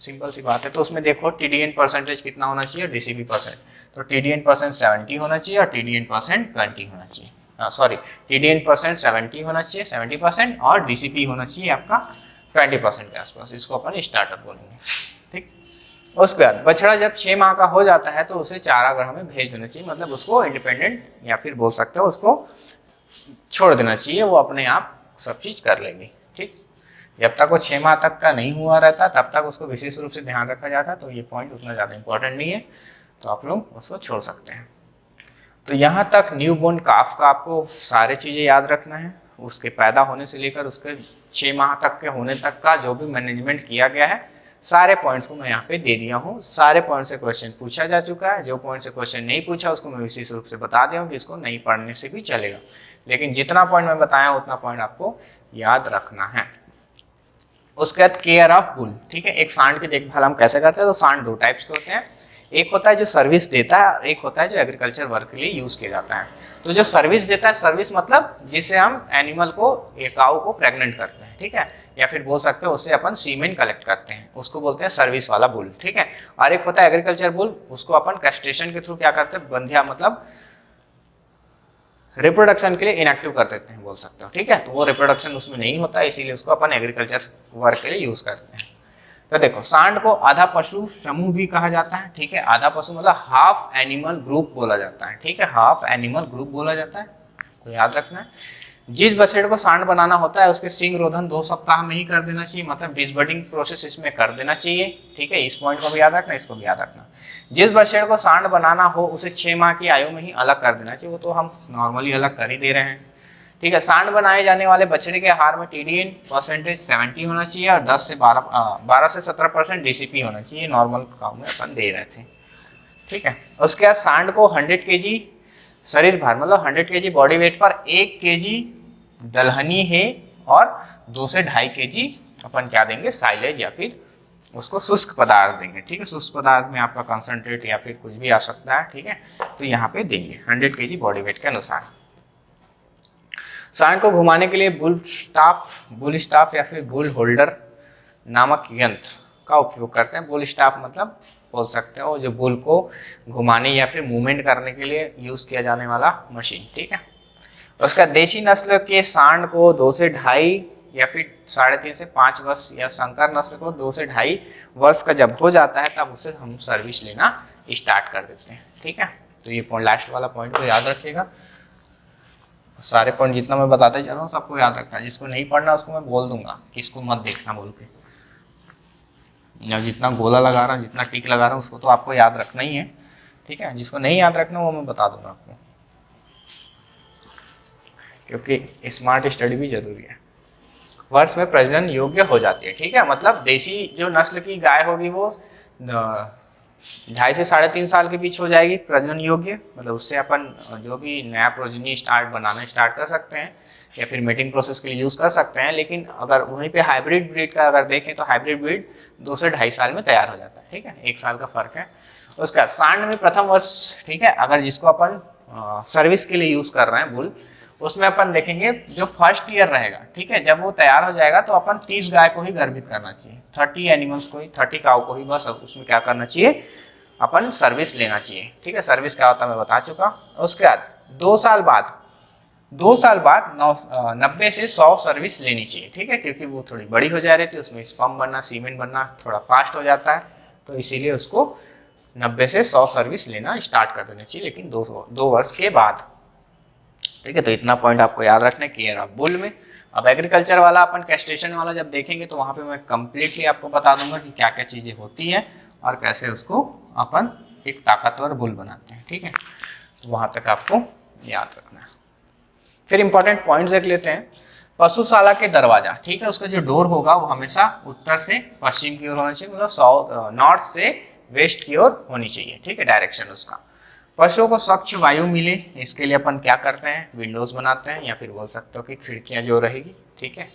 सिंपल सी बात है। तो उसमें देखो TDN परसेंटेज कितना होना चाहिए, DCP परसेंट, तो TDN परसेंट 70 होना चाहिए और TDN परसेंट 20 होना चाहिए, सॉरी TDN परसेंट 70 होना चाहिए, 70%, और DCP होना चाहिए आपका 20% के आसपास। इसको अपन स्टार्टर बोलेंगे, ठीक। उसके बाद बछड़ा जब 6 माह का हो जाता है तो उसे चारागाह में भेज देना चाहिए, मतलब उसको इंडिपेंडेंट, या फिर बोल सकते हो उसको छोड़ देना चाहिए, वो अपने आप सब चीज़ कर लेंगे, ठीक। जब तक वो 6 माह तक का नहीं हुआ रहता तब तक उसको विशेष रूप से ध्यान रखा जाता है, तो ये पॉइंट उतना ज़्यादा इंपॉर्टेंट नहीं है, तो आप लोग उसको छोड़ सकते हैं। तो यहाँ तक न्यूबॉर्न काफ का आपको सारे चीज़ें याद रखना है, उसके पैदा होने से लेकर उसके 6 माह तक के होने तक का जो भी मैनेजमेंट किया गया है, सारे पॉइंट्स को मैं यहाँ पे दे दिया हूँ। सारे पॉइंट से क्वेश्चन पूछा जा चुका है, जो पॉइंट से क्वेश्चन नहीं पूछा उसको मैं विशेष रूप से बता दिया हूँ कि इसको नहीं पढ़ने से भी चलेगा, लेकिन जितना पॉइंट मैं बताया उतना पॉइंट आपको याद रखना है। उसके बाद केयर ऑफ बुल, ठीक है। एक सांड की देखभाल हम कैसे करते हैं, तो सांड 2 टाइप्स के होते हैं, एक होता है जो सर्विस देता है और एक होता है जो एग्रीकल्चर वर्क के लिए यूज किया जाता है। तो जो सर्विस देता है, सर्विस मतलब जिससे हम एनिमल को, एक काऊ को प्रेग्नेंट करते हैं, ठीक है, या फिर बोल सकते हैं उससे अपन सीमेन कलेक्ट करते हैं, उसको बोलते हैं सर्विस वाला बुल, ठीक है। और एक होता है एग्रीकल्चर बुल, उसको अपन कैस्ट्रेशन के थ्रू क्या करते हैं, बंधिया मतलब रिप्रोडक्शन के लिए इनएक्टिव कर देते हैं, बोल सकते हो, ठीक है। तो वो रिप्रोडक्शन उसमें नहीं होता, इसीलिए उसको अपन एग्रीकल्चर वर्क के लिए यूज करते हैं। तो देखो सांड को आधा पशु समूह भी कहा जाता है, ठीक है। आधा पशु मतलब हाफ एनिमल ग्रुप बोला जाता है, ठीक है, हाफ एनिमल ग्रुप बोला जाता है, तो याद रखना है। जिस बछड़े को सांड बनाना होता है उसके सिंग रोधन 2 सप्ताह में ही कर देना चाहिए, मतलब डिसबर्डिंग प्रोसेस इसमें कर देना चाहिए, ठीक है। इस पॉइंट को भी याद रखना, इसको भी याद रखना। जिस बछड़े को सांड बनाना हो उसे 6 माह की आयु में ही अलग कर देना चाहिए, वो तो हम नॉर्मली अलग कर ही दे रहे हैं, ठीक है। सांड बनाए जाने वाले बछड़े के आहार में TDN परसेंटेज 70 होना चाहिए और 12 से 17% DCP होना चाहिए, नॉर्मल काम में अपन दे रहे थे, ठीक है। उसके बाद सांड को 100 kg शरीर भार मतलब 100 kg बॉडी वेट पर 1 kg दलहनी है और 2 से 2.5 kg अपन क्या देंगे, साइलेज या फिर उसको शुष्क पदार्थ देंगे, ठीक है। शुष्क पदार्थ में आपका कंसंट्रेट या फिर कुछ भी आ सकता है, ठीक है। तो यहाँ पे देंगे 100 kg बॉडी वेट के अनुसार। सांड को घुमाने के लिए बुल स्टाफ या फिर बुल होल्डर नामक यंत्र का उपयोग करते हैं। बुल स्टाफ मतलब बोल सकते हो जो बुल को घुमाने या फिर मूवमेंट करने के लिए यूज किया जाने वाला मशीन, ठीक है। उसका देशी नस्ल के सांड को 2 से 2.5 या फिर 3.5 से 5 वर्ष या संकर नस्ल को 2 से 2.5 वर्ष का जब हो जाता है तब उससे हम सर्विस लेना स्टार्ट कर देते हैं, ठीक है। तो ये पॉइंट, लास्ट वाला पॉइंट को याद रखिएगा। सारे पॉइंट जितना मैं बताते जा रहा हूँ सबको याद रखना है, जिसको नहीं पढ़ना उसको मैं बोल दूंगा कि इसको मत देखना बोल के, या जितना गोला लगा रहा हूँ जितना टिक लगा रहा हूँ उसको तो आपको याद रखना ही है, ठीक है। जिसको नहीं याद रखना वो मैं बता दूंगा आपको, क्योंकि स्मार्ट स्टडी भी जरूरी है। वर्ष में प्रजनन योग्य हो जाती है, ठीक है। मतलब देशी जो नस्ल की गाय होगी वो 2.5 से 3.5 साल के बीच हो जाएगी प्रजनन योग्य, मतलब उससे अपन जो भी नया प्रोजनी बनाना स्टार्ट कर सकते हैं या फिर मेटिंग प्रोसेस के लिए यूज़ कर सकते हैं। लेकिन अगर वहीं पे हाइब्रिड ब्रीड का अगर देखें तो हाइब्रिड ब्रीड 2 से 2.5 साल में तैयार हो जाता है, ठीक है। 1 साल का फर्क है। उसका सांड में प्रथम वर्ष, ठीक है, अगर जिसको अपन सर्विस के लिए यूज़ कर रहे हैं बुल, उसमें अपन देखेंगे जो फर्स्ट ईयर रहेगा, ठीक है, जब वो तैयार हो जाएगा तो अपन 30 गाय को ही गर्भित करना चाहिए, 30 एनिमल्स को ही, 30 काऊ को ही, बस उसमें क्या करना चाहिए, अपन सर्विस लेना चाहिए, ठीक है। सर्विस क्या होता है मैं बता चुका। उसके बाद 2 साल बाद 90 से 100 सर्विस लेनी चाहिए, ठीक है, क्योंकि वो थोड़ी बड़ी हो जा रही थी, उसमें स्पर्म बनना, सीमेंट बनना थोड़ा फास्ट हो जाता है, तो इसीलिए उसको 90 से 100 सर्विस लेना स्टार्ट कर देना चाहिए, लेकिन 2 वर्ष के बाद, ठीक है। तो इतना पॉइंट आपको याद रखना है केयर ऑफ बुल में। अब एग्रीकल्चर वाला अपन कैस्ट्रेशन वाला जब देखेंगे तो वहाँ पे मैं कंप्लीटली आपको बता दूंगा कि क्या क्या चीज़ें होती हैं और कैसे उसको अपन एक ताकतवर बुल बनाते हैं, ठीक है। तो वहाँ तक आपको याद रखना है। फिर इंपॉर्टेंट पॉइंट्स देख लेते हैं। पशुशाला के दरवाजा, ठीक है, उसका जो डोर होगा वो हमेशा उत्तर से पश्चिम की ओर होना चाहिए, मतलब नॉर्थ से वेस्ट की ओर होनी चाहिए, ठीक है, डायरेक्शन उसका। पशुओं को स्वच्छ वायु मिले इसके लिए अपन क्या करते हैं, विंडोज बनाते हैं या फिर बोल सकते हो कि खिड़कियां जो रहेगी, ठीक है।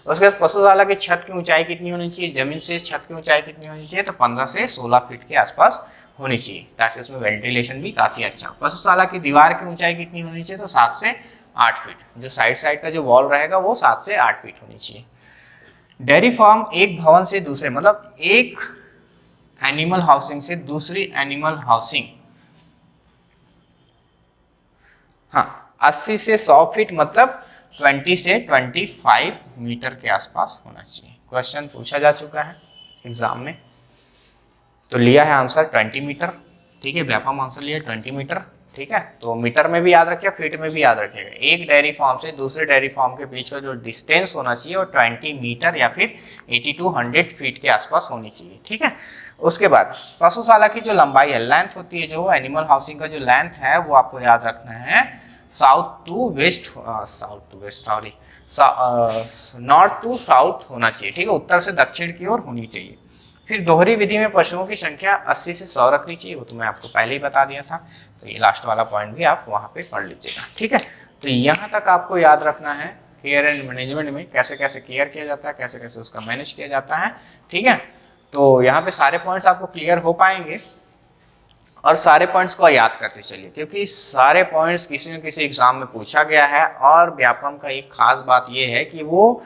उसके बाद पशुशाला की छत की ऊंचाई कितनी होनी चाहिए, जमीन से छत की ऊंचाई कितनी होनी चाहिए, तो 15 से 16 फीट के आसपास होनी चाहिए, ताकि उसमें वेंटिलेशन भी काफी अच्छा हो। पशुशाला की दीवार की ऊंचाई कितनी होनी चाहिए, तो 7 से 8 फीट, जो साइड का जो वॉल रहेगा वो 7 से 8 फीट होनी चाहिए। डेयरी फार्म एक भवन से दूसरे, मतलब एक एनिमल हाउसिंग से दूसरी एनिमल हाउसिंग, हाँ, 80 से 100 फीट, मतलब 20 से 25 मीटर के आसपास होना चाहिए। क्वेश्चन पूछा जा चुका है एग्जाम में, तो लिया है आंसर 20 मीटर, ठीक है, व्यापम आंसर लिया 20 मीटर, ठीक है। तो मीटर में भी याद रखिए, फीट में भी याद रखिएगा। एक डेयरी फार्म से दूसरे डेयरी फार्म के बीच का जो डिस्टेंस होना चाहिए वो 20 मीटर या फिर 80 to 100 फीट के आसपास होनी चाहिए, ठीक है। उसके बाद पशुशाला की जो लंबाई है, लेंथ होती है, जो एनिमल हाउसिंग का जो लेंथ है वो आपको याद रखना है नॉर्थ टू साउथ होना चाहिए, ठीक है, उत्तर से दक्षिण की ओर होनी चाहिए। फिर दोहरी विधि में पशुओं की संख्या 80 से 100 रखनी चाहिए, वो तो मैं आपको पहले ही बता दिया था, तो ये लास्ट वाला पॉइंट भी आप वहाँ पे पढ़ लीजिएगा, ठीक है। तो यहाँ तक आपको याद रखना है केयर एंड मैनेजमेंट में कैसे कैसे केयर किया जाता है, कैसे कैसे उसका मैनेज किया जाता है, ठीक है। तो यहाँ पे सारे पॉइंट्स आपको क्लियर हो पाएंगे और सारे पॉइंट्स को याद करते चलिए, क्योंकि सारे पॉइंट्स किसी न किसी एग्जाम में पूछा गया है। और व्यापम का एक खास बात यह है कि वो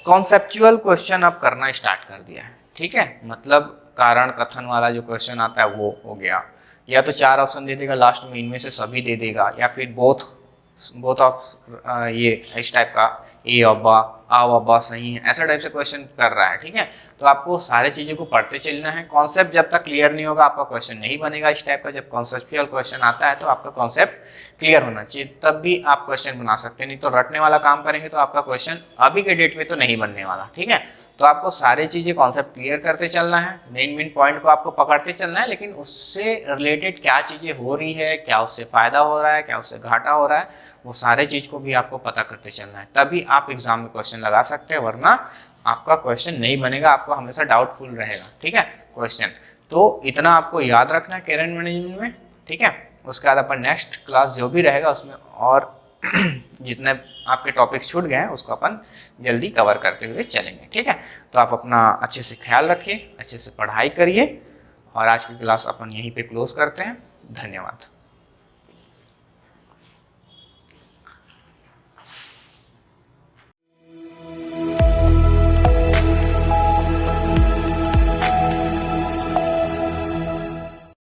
कॉन्सेप्चुअल क्वेश्चन अब करना स्टार्ट कर दिया है, ठीक है। मतलब कारण कथन वाला जो क्वेश्चन आता है वो हो गया, या तो 4 ऑप्शन दे देगा लास्ट में, इनमें से सभी दे देगा, या फिर बोथ ऑफ ये इस टाइप का, ए और बा, आ वाह सही है, ऐसा टाइप से क्वेश्चन कर रहा है, ठीक है। तो आपको सारी चीज़ों को पढ़ते चलना है। कॉन्सेप्ट जब तक क्लियर नहीं होगा आपका क्वेश्चन नहीं बनेगा इस टाइप का। जब कॉन्सेप्चुअल क्वेश्चन आता है तो आपका कॉन्सेप्ट क्लियर होना चाहिए, तब भी आप क्वेश्चन बना सकते हैं। नहीं तो रटने वाला काम करेंगे तो आपका क्वेश्चन अभी के डेट में तो नहीं बनने वाला, ठीक है। तो आपको सारी चीज़ें कॉन्सेप्ट क्लियर करते चलना है, मेन पॉइंट को आपको पकड़ते चलना है, लेकिन उससे रिलेटेड क्या चीज़ें हो रही है, क्या उससे फ़ायदा हो रहा है, क्या उससे घाटा हो रहा है, वो सारे चीज़ को भी आपको पता करते चलना है। तभी आप एग्जाम में क्वेश्चन लगा सकते हैं, वरना आपका क्वेश्चन नहीं बनेगा, आपको हमेशा डाउटफुल रहेगा, ठीक है क्वेश्चन। तो इतना आपको याद रखना है कैरियर मैनेजमेंट में, ठीक है। उसके बाद अपन नेक्स्ट क्लास जो भी रहेगा उसमें और जितने आपके टॉपिक छूट गए हैं उसको अपन जल्दी कवर करते हुए चलेंगे, ठीक है। तो आप अपना अच्छे से ख्याल रखिए, अच्छे से पढ़ाई करिए, और आज की क्लास अपन यहीं पे क्लोज करते हैं। धन्यवाद।